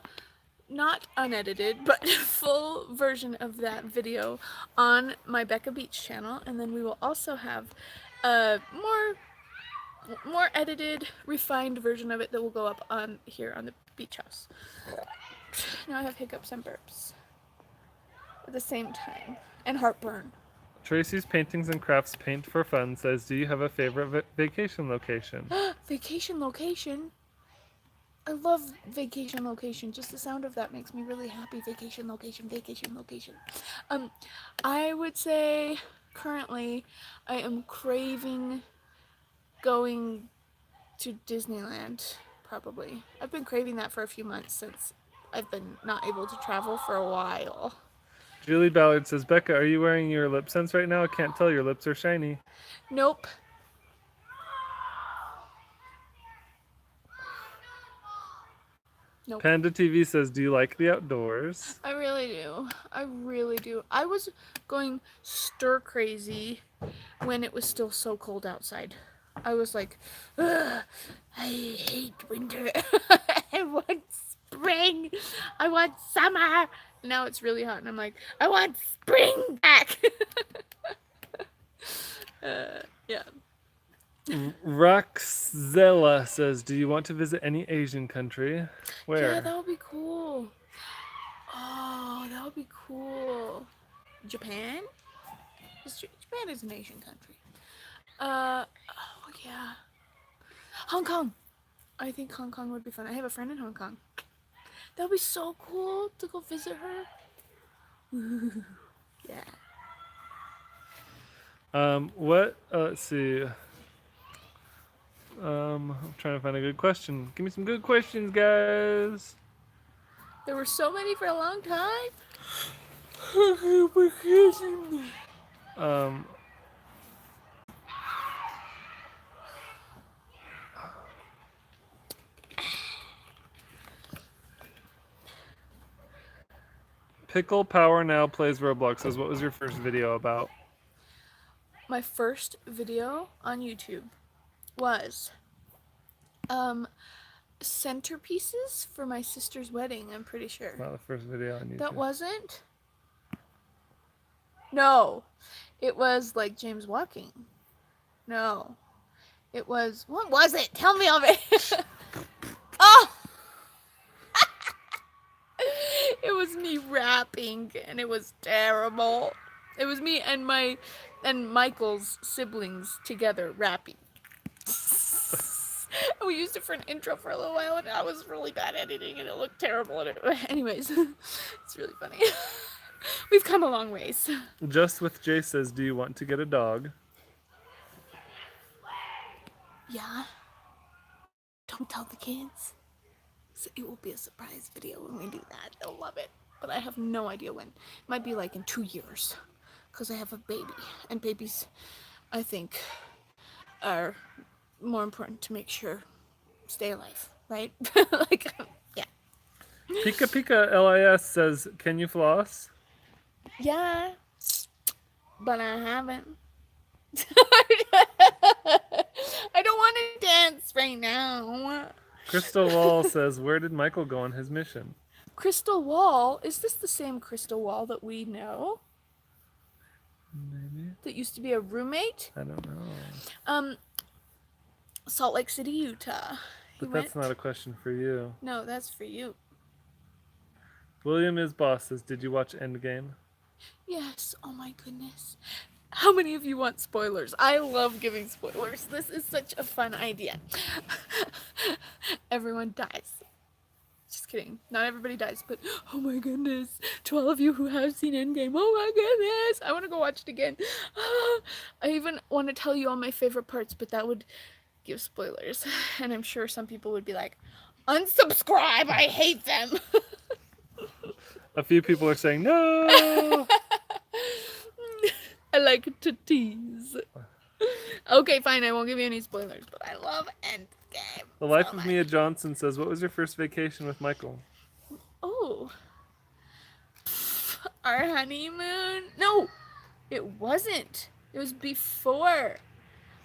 not unedited, but full version of that video on my Becca Beach channel, and then we will also have a more edited, refined version of it that will go up on here on the beach house. Now I have hiccups and burps at the same time, and heartburn. Tracy's Paintings and Crafts Paint for Fun says, do you have a favorite vacation location? Vacation location. I love vacation location. Just the sound of that makes me really happy. Vacation location, vacation location. I would say currently I am craving going to Disneyland, probably. I've been craving that for a few months since I've been not able to travel for a while. Julie Ballard says, Becca, are you wearing your lip sense right now? I can't tell. Your lips are shiny. Nope. Nope. Panda TV says, do you like the outdoors? I really do. I really do. I was going stir crazy when it was still so cold outside. I was like, ugh, I hate winter. I want spring. I want summer. Now it's really hot and I'm like, I want spring back. Yeah. Roxzella says, do you want to visit any Asian country? Where? Yeah, that would be cool. Oh, that would be cool. Japan? Japan is an Asian country. Oh yeah. Hong Kong. I think Hong Kong would be fun. I have a friend in Hong Kong. That would be so cool to go visit her. Ooh, yeah. Let's see. I'm trying to find a good question. Give me some good questions, guys. There were so many for a long time. Pickle Power Now plays Roblox says, what was your first video about? My first video on YouTube was centerpieces for my sister's wedding, I'm pretty sure. Not the first video on YouTube. That wasn't? No. It was like James walking. No. It was, what was it? Tell me of it. Oh! It was me rapping and it was terrible. It was me and Michael's siblings together rapping. We used it for an intro for a little while and I was really bad at editing and it looked terrible. Anyways, it's really funny. We've come a long ways. Just with Jay says, do you want to get a dog? Yeah. Don't tell the kids. So it will be a surprise video when we do that. They'll love it. But I have no idea when. It might be like in 2 years. Because I have a baby. And babies, I think, are more important to make sure stay alive. Right? Like, yeah. Pika Pika LIS says, can you floss? Yeah. But I haven't. I don't want to dance right now. Crystal Wall says, where did Michael go on his mission? Crystal Wall? Is this the same Crystal Wall that we know? Maybe. That used to be a roommate? I don't know. Salt Lake City, Utah. But that's not a question for you. No, that's for you. William is boss says, did you watch Endgame? Yes. Oh my goodness. How many of you want spoilers? I love giving spoilers. This is such a fun idea. Everyone dies. Just kidding. Not everybody dies, but oh my goodness. To all of you who have seen Endgame, oh my goodness. I want to go watch it again. I even want to tell you all my favorite parts, but that would give spoilers. And I'm sure some people would be like, unsubscribe, I hate them. A few people are saying no. I like to tease. Okay, fine, I won't give you any spoilers, but I love Endgame. The Life so of much. Mia Johnson says, what was your first vacation with Michael? Oh. Our honeymoon? No, it wasn't. It was before.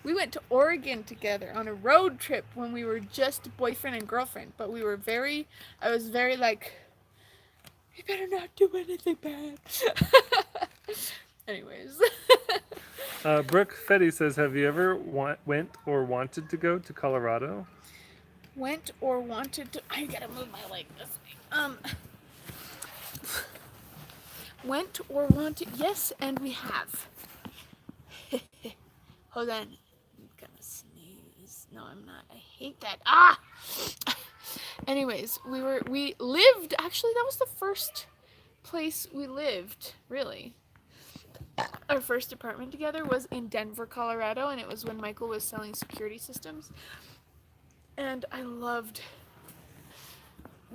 We went to Oregon together on a road trip when we were just boyfriend and girlfriend. But I was very like, we better not do anything bad. Anyways. Brooke Fetty says, have you ever went or wanted to go to Colorado? Went or wanted to. I gotta move my leg this way. Went or wanted. Yes, and we have. Hold on. I'm gonna sneeze. No, I'm not. I hate that. Ah! Anyways, we lived. Actually, that was the first place we lived, really. Our first apartment together was in Denver, Colorado, and it was when Michael was selling security systems. And I loved,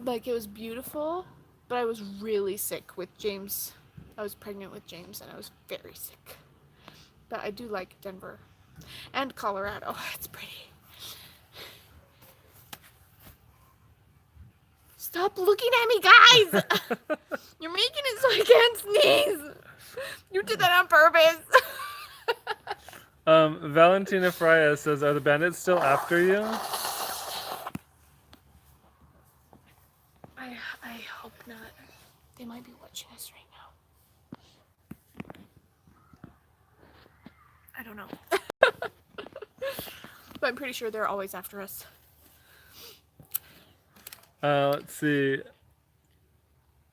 like, it was beautiful, but I was really sick with James. I was pregnant with James, and I was very sick. But I do like Denver and Colorado. It's pretty. Stop looking at me, guys! You're making it so I can't sneeze. You did that on purpose. Valentina Freya says, are the bandits still after you? I hope not. They might be watching us right now. I don't know. But I'm pretty sure they're always after us. Let's see.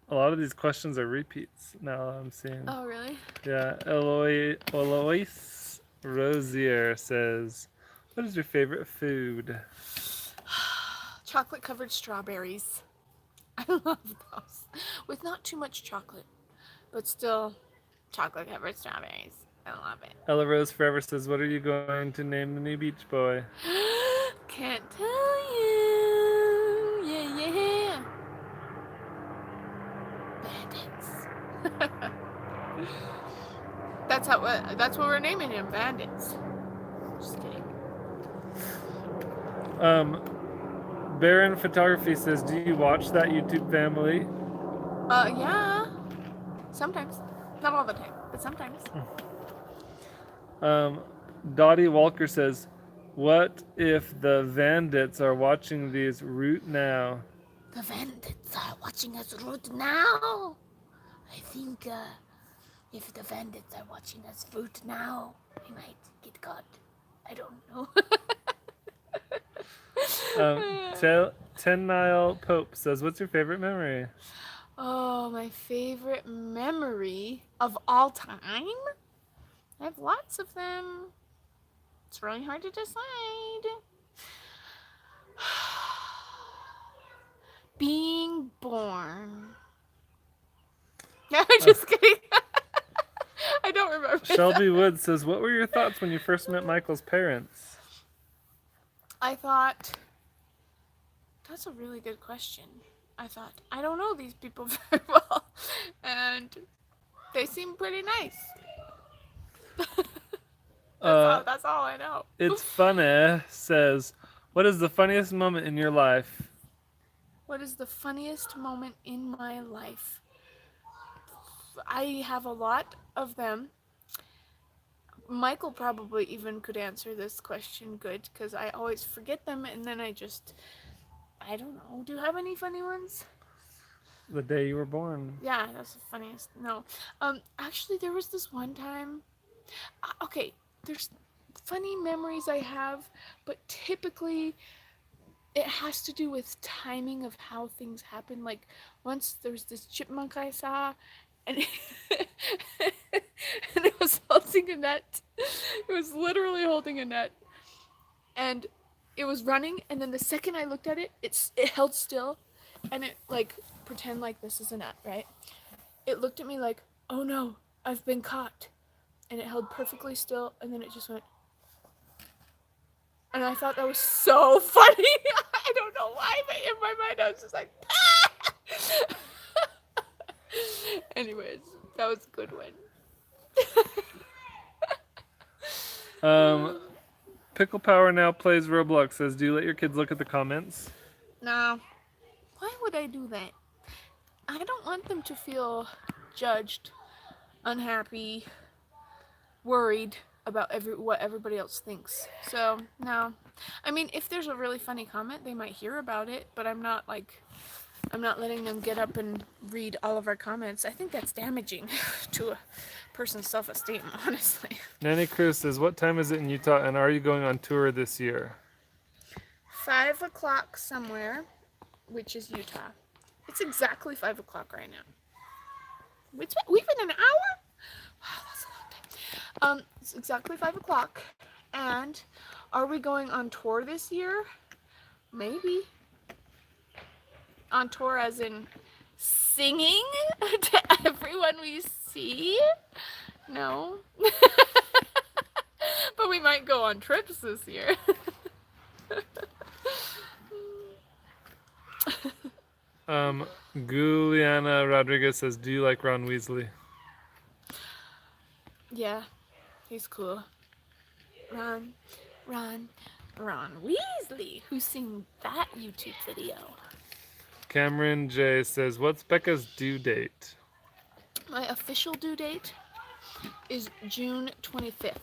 A lot of these questions are repeats now I'm seeing. Oh, really? Yeah, Eloise Rosier says, what is your favorite food? Chocolate covered strawberries. I love those. With not too much chocolate, but still chocolate covered strawberries. I love it. Ella Rose Forever says, what are you going to name the new Beach Boy? Can't tell you. Yeah. Bandits. That's what we're naming him, Bandits. Just kidding. Baron Photography says, do you watch that YouTube family? Yeah. Sometimes. Not all the time, but sometimes. Dottie Walker says, what if the Bandits are watching these root now? The Bandits are watching us root now. I think if the Bandits are watching us root now, we might get caught. I don't know. Ten Nile Pope says, what's your favorite memory? Oh, my favorite memory of all time? I have lots of them. It's really hard to decide. Being born. No, I'm just kidding. I don't remember. Shelby Wood says, what were your thoughts when you first met Michael's parents? I thought, that's a really good question. I thought, I don't know these people very well, and they seem pretty nice. That's all I know. It's Funny says, what is the funniest moment in your life? What is the funniest moment in my life? I have a lot of them. Michael probably even could answer this question good, because I always forget them, and then I don't know. Do you have any funny ones? The day you were born. Yeah, that's the funniest. No. Actually, there was this one time. Okay, there's funny memories I have, but typically it has to do with timing of how things happen. Like, once there was this chipmunk I saw, and and it was holding a net. It was literally holding a net. And it was running, and then the second I looked at it, it held still, and it, like, pretend like this is a net, right? It looked at me like, oh no, I've been caught. And it held perfectly still, and then it just went. And I thought that was so funny. I don't know why, but in my mind I was just like, anyways, that was a good one. Pickle Power now plays Roblox. Says, do you let your kids look at the comments? No. Why would I do that? I don't want them to feel judged, unhappy, worried about what everybody else thinks. So, no. I mean, if there's a really funny comment, they might hear about it, but I'm not letting them get up and read all of our comments. I think that's damaging to a person's self-esteem, honestly. Nanny Cruz says, what time is it in Utah, and are you going on tour this year? 5 o'clock somewhere, which is Utah. It's exactly 5 o'clock right now. We've been an hour? Wow, that's a long time. It's exactly 5 o'clock. And are we going on tour this year? Maybe. On tour as in singing to everyone we see? No. But we might go on trips this year. Juliana Rodriguez says, do you like Ron Weasley? Yeah, he's cool. Ron Weasley, who seen that YouTube video. Cameron J says, what's Becca's due date? My official due date is June 25th.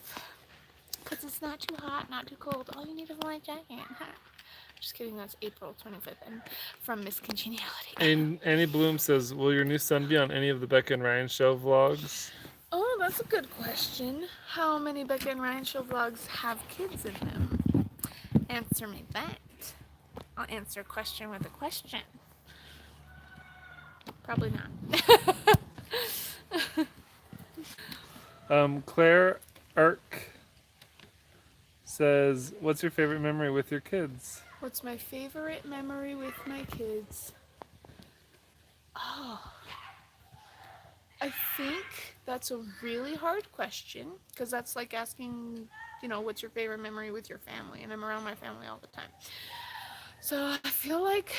Because it's not too hot, not too cold. All you need is a light jacket. Just kidding, that's April 25th. And from Miss Congeniality. And Annie Bloom says, will your new son be on any of the Becca and Ryan show vlogs? Oh, that's a good question. How many Becca and Ryan show vlogs have kids in them? Answer me that. I'll answer a question with a question. Probably not. Claire Ark says, what's your favorite memory with your kids? What's my favorite memory with my kids? Oh, I think that's a really hard question, because that's like asking, what's your favorite memory with your family? And I'm around my family all the time. So I feel like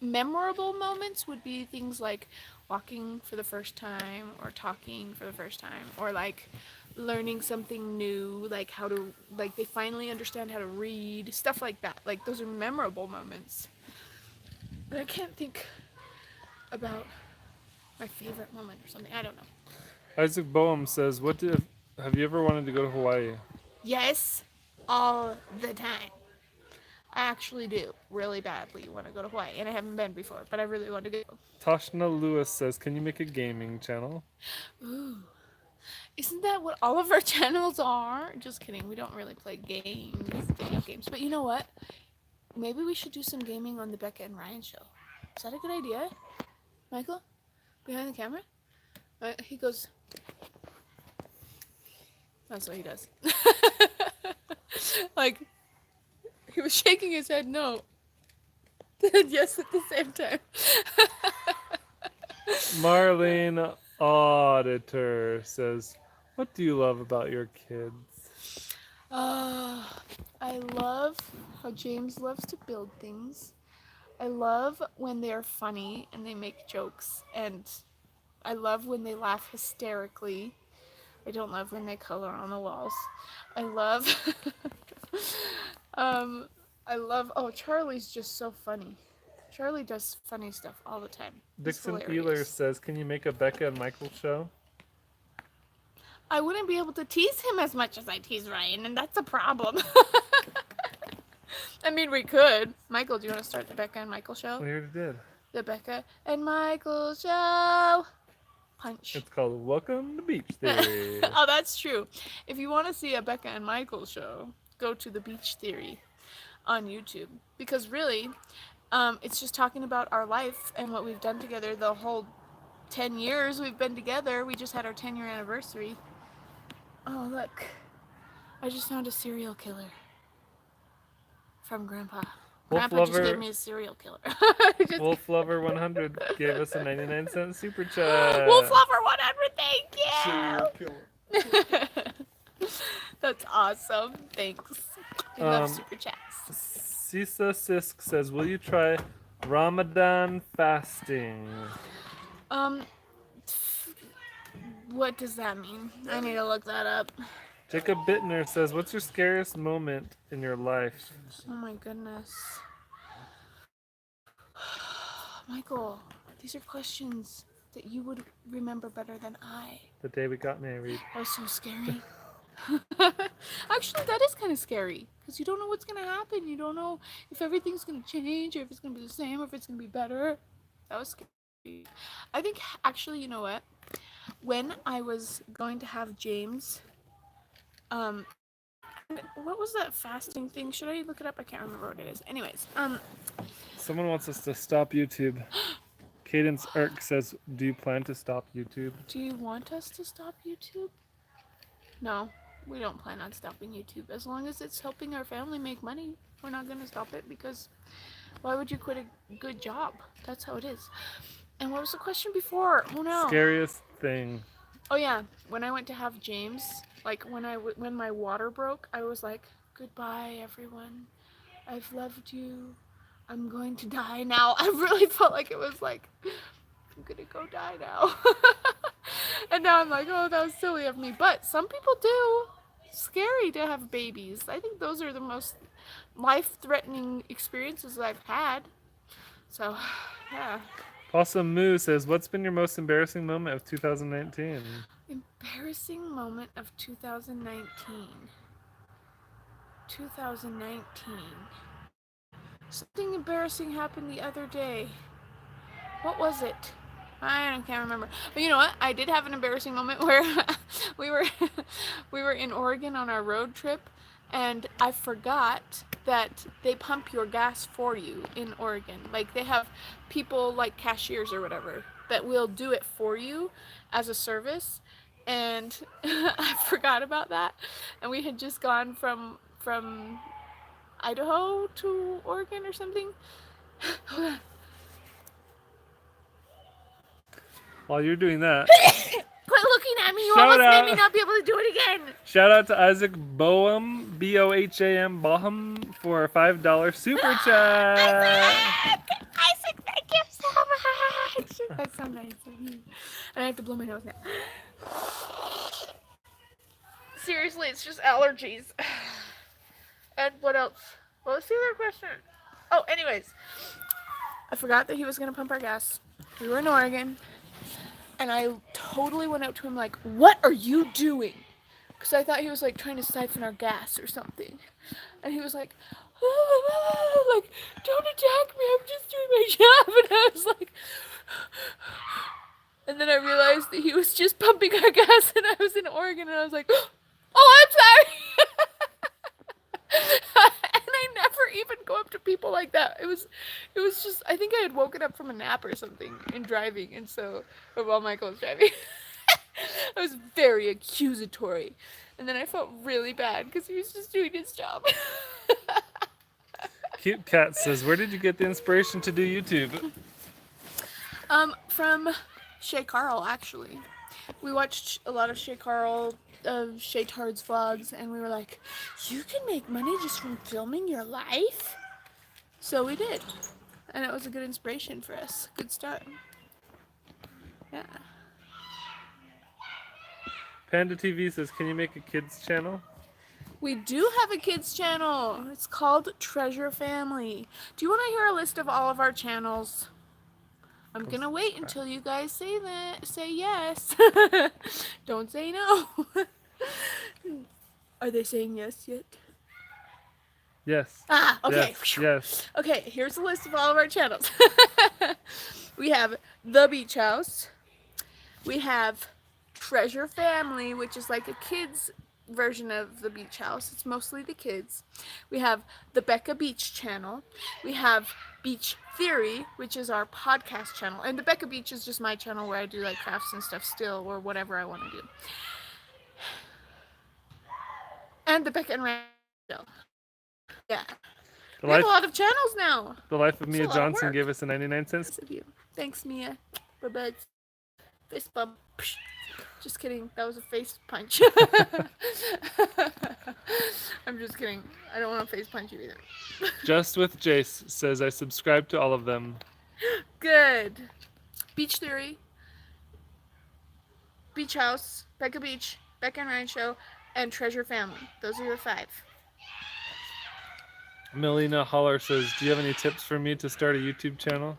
memorable moments would be things like walking for the first time, or talking for the first time, or like learning something new, like they finally understand how to read, stuff like that. Like, those are memorable moments. But I can't think about my favorite moment or something. I don't know. Isaac Boehm says, have you ever wanted to go to Hawaii? Yes, all the time. I actually do really badly want to go to Hawaii, and I haven't been before, but I really want to go. Tashna Lewis says, can you make a gaming channel? Ooh. Isn't that what all of our channels are? Just kidding. We don't really play video games. But you know what? Maybe we should do some gaming on the Becca and Ryan show. Is that a good idea? Michael? Behind the camera? He goes... That's what he does. Like, he was shaking his head no. And yes at the same time. Marlene Auditor says, what do you love about your kids? I love how James loves to build things. I love when they're funny and they make jokes, and I love when they laugh hysterically. I don't love when they color on the walls. I love oh, Charlie's just so funny. Charlie does funny stuff all the time. Dixon Ealer says, can you make a Becca and Michael show? I wouldn't be able to tease him as much as I tease Ryan, and that's a problem. I mean, we could. Michael, do you want to start the Becca and Michael show? We already did. The Becca and Michael show. Punch. It's called Welcome to Beach Theory. Oh, that's true. If you want to see a Becca and Michael show, go to the Beach Theory on YouTube. Because really, it's just talking about our life and what we've done together the whole 10 years we've been together. We just had our 10-year anniversary. Oh, look. I just found a serial killer. From Grandpa. Grandpa just gave me a serial killer. Wolf Lover 100 gave us a 99-cent super chat. Wolf Lover 100, thank you! Serial killer. That's awesome. Thanks. We love Um, super chats. Sisa Sisk says, will you try Ramadan fasting? Um, what does that mean? I need to look that up. Jacob Bittner says, what's your scariest moment in your life? Oh my goodness. Michael, these are questions that you would remember better than I. The day we got married. That was so scary. Actually, that is kind of scary because you don't know what's going to happen. You don't know if everything's going to change or if it's going to be the same or if it's going to be better. That was scary. I think, actually, you know what? When I was going to have James, what was that fasting thing? Should I look it up? I can't remember what it is. Anyways, Someone wants us to stop YouTube. Cadence Irk says, do you plan to stop YouTube? do you want us to stop YouTube? No, we don't plan on stopping YouTube. As long as it's helping our family make money, we're not going to stop it because why would you quit a good job? That's how it is. And what was the question before? Oh no. Scariest thing. Oh yeah, when I went to have James, like when my water broke, I was like, goodbye everyone. I've loved you. I'm going to die now. I really felt like it was like, I'm gonna go die now. And now I'm like, oh, that was silly of me. But some people do. It's scary to have babies. I think those are the most life-threatening experiences I've had. So, yeah. Possum Moo says, what's been your most embarrassing moment of 2019? Embarrassing moment of 2019. 2019. Something embarrassing happened the other day. What was it? I can't remember. But you know what? I did have an embarrassing moment where we were in Oregon on our road trip, and I forgot that they pump your gas for you in Oregon. Like they have people like cashiers or whatever that will do it for you as a service. And I forgot about that. And we had just gone from Idaho to Oregon or something. Hold on. While you're doing that, Quit looking at me. You Shout almost out. made me not be able to do it again. shout out to Isaac Boham, B-O-H-A-M, Boham, for a $5 super chat. Isaac, thank you so much. That's so nice of you. And I have to blow my nose now. Seriously, it's just allergies. And what else? What was the other question? Oh, anyways. I forgot that he was going to pump our gas. We were in Oregon. And I totally went up to him like, what are you doing? Because I thought he was like trying to siphon our gas or something. And he was like, like, don't attack me, I'm just doing my job. And I was like, and then I realized that he was just pumping our gas and I was in Oregon and I was like, oh, I'm sorry. And I never even go up to people like that. It was just, I think I had woken up from a nap or something and driving, and so, or while Michael was driving, I was very accusatory, and then I felt really bad because he was just doing his job. Cute Cat says, where did you get the inspiration to do YouTube? From Shay Carl, actually. We watched a lot of Shay Carl, Shay Tard's vlogs, and we were like, you can make money just from filming your life? So we did. And it was a good inspiration for us. Good start. Yeah. Panda TV says, can you make a kids channel? We do have a kids channel. It's called Treasure Family. Do you want to hear a list of all of our channels? I'm gonna wait until you guys say yes. Don't say no. Are they saying yes yet? Yes. Ah, okay. Yes. Okay, here's a list of all of our channels. We have The Beach House. We have Treasure Family, which is like a kids version of The Beach House. It's mostly the kids. We have the Becca Beach channel. We have Beach Theory, which is our podcast channel. And the Becca Beach is just my channel where I do like crafts and stuff still, or whatever I want to do. And the Becca and Randall. Yeah. We have a lot of channels now. The Life of Mia It's a lot of Johnson work. gave us a 99 cents. Of you. Thanks, Mia. Bye-bye. Fist bump. Just kidding. That was a face punch. I'm just kidding. I don't want to face punch you either. Just with Jace says I subscribe to all of them. Good. Beach Theory, Beach House, Becca Beach, Becca and Ryan Show, and Treasure Family. Those are your 5. Melina Holler says, do you have any tips for me to start a YouTube channel?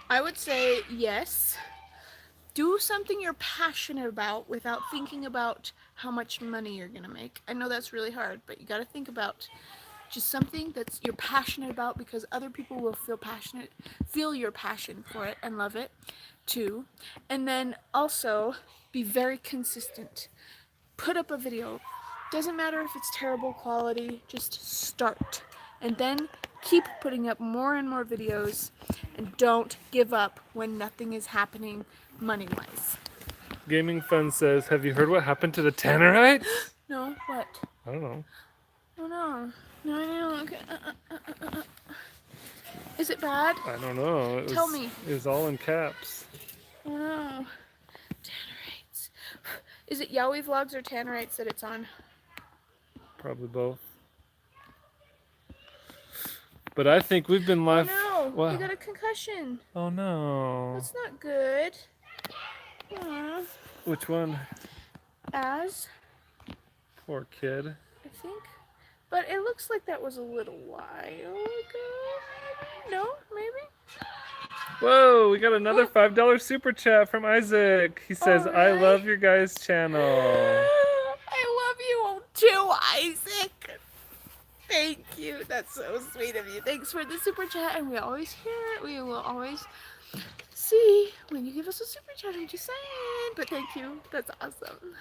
I would say yes. Do something you're passionate about without thinking about how much money you're gonna make. I know that's really hard, but you gotta think about just something that's you're passionate about, because other people will feel your passion for it and love it too. And then also be very consistent. Put up a video. Doesn't matter if it's terrible quality, just start. And then keep putting up more and more videos, and don't give up when nothing is happening money-wise. Gaming Fun says, have you heard what happened to the Tannerites? No, what? I don't know. Oh no. No. Okay. Is it bad? I don't know. Tell me. It was all in caps. Oh no. Tannerites. Is it Yowie Vlogs or Tannerites that it's on? Probably both. But I think we've been live. Oh no. Wow. You got a concussion. Oh no. That's not good. Aww. Which one? As, Poor kid. I think. But it looks like that was a little while ago. No, maybe? Whoa, we got another $5 super chat from Isaac. He says, Oh, I really? love your guys' channel. I love you too, Isaac. Thank you. That's so sweet of you. Thanks for the super chat. And we always hear it. We will always see when you give us a super chat. I'm just saying. But thank you. That's awesome.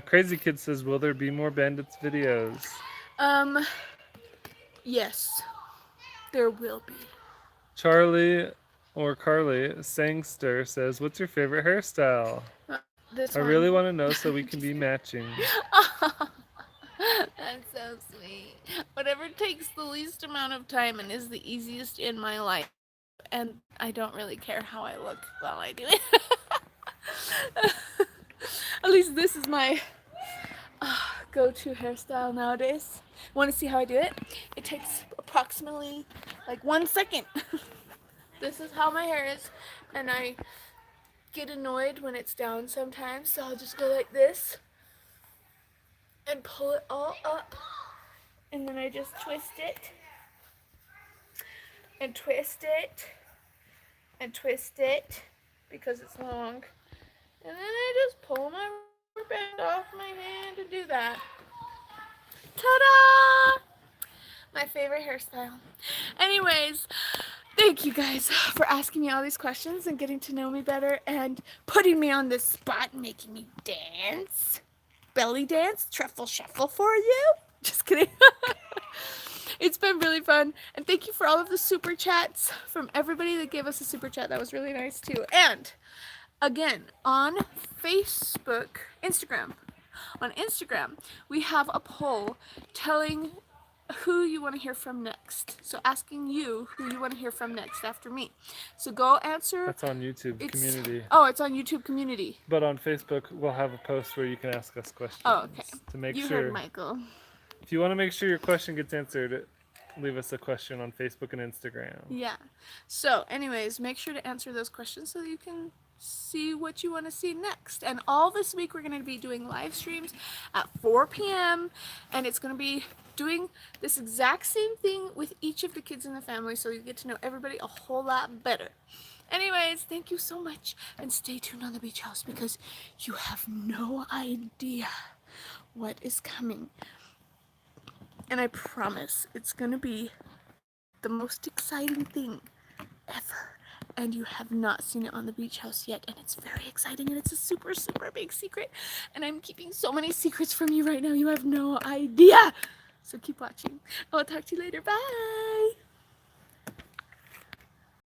Crazy Kid says, will there be more Bandits videos? Yes. There will be. Charlie or Carly Sangster says, what's your favorite hairstyle? This I one. really want to know so we can be matching. That's so sweet. Whatever takes the least amount of time and is the easiest in my life. And I don't really care how I look while I do it. At least this is my go-to hairstyle nowadays. Want to see how I do it? It takes approximately like 1 second. This is how my hair is. And I get annoyed when it's down sometimes. So I'll just go like this. And pull it all up, and then I just twist it, and twist it, and twist it, because it's long, and then I just pull my rubber band off my hand to do that. Ta-da! My favorite hairstyle. Anyways, thank you guys for asking me all these questions and getting to know me better and putting me on this spot and making me dance. Belly dance, truffle shuffle for you. Just kidding. It's been really fun. And thank you for all of the super chats from everybody that gave us a super chat. That was really nice too. And again, on Facebook, on Instagram, we have a poll telling who you want to hear from next. So asking you who you want to hear from next after me. So go answer. That's on YouTube community. Oh, it's on YouTube community. But on Facebook, we'll have a post where you can ask us questions. Oh, okay. To make You sure. heard Michael. If you want to make sure your question gets answered, leave us a question on Facebook and Instagram. Yeah. So anyways, make sure to answer those questions so that you can see what you want to see next. And all this week we're going to be doing live streams at 4 p.m. and it's going to be doing this exact same thing with each of the kids in the family, so you get to know everybody a whole lot better. Anyways, thank you so much, and stay tuned on the Beach House because you have no idea what is coming. And I promise it's going to be the most exciting thing ever. And you have not seen it on the Beach House yet, and it's very exciting, and it's a super, super big secret. And I'm keeping so many secrets from you right now, you have no idea. So keep watching. I'll talk to you later. Bye.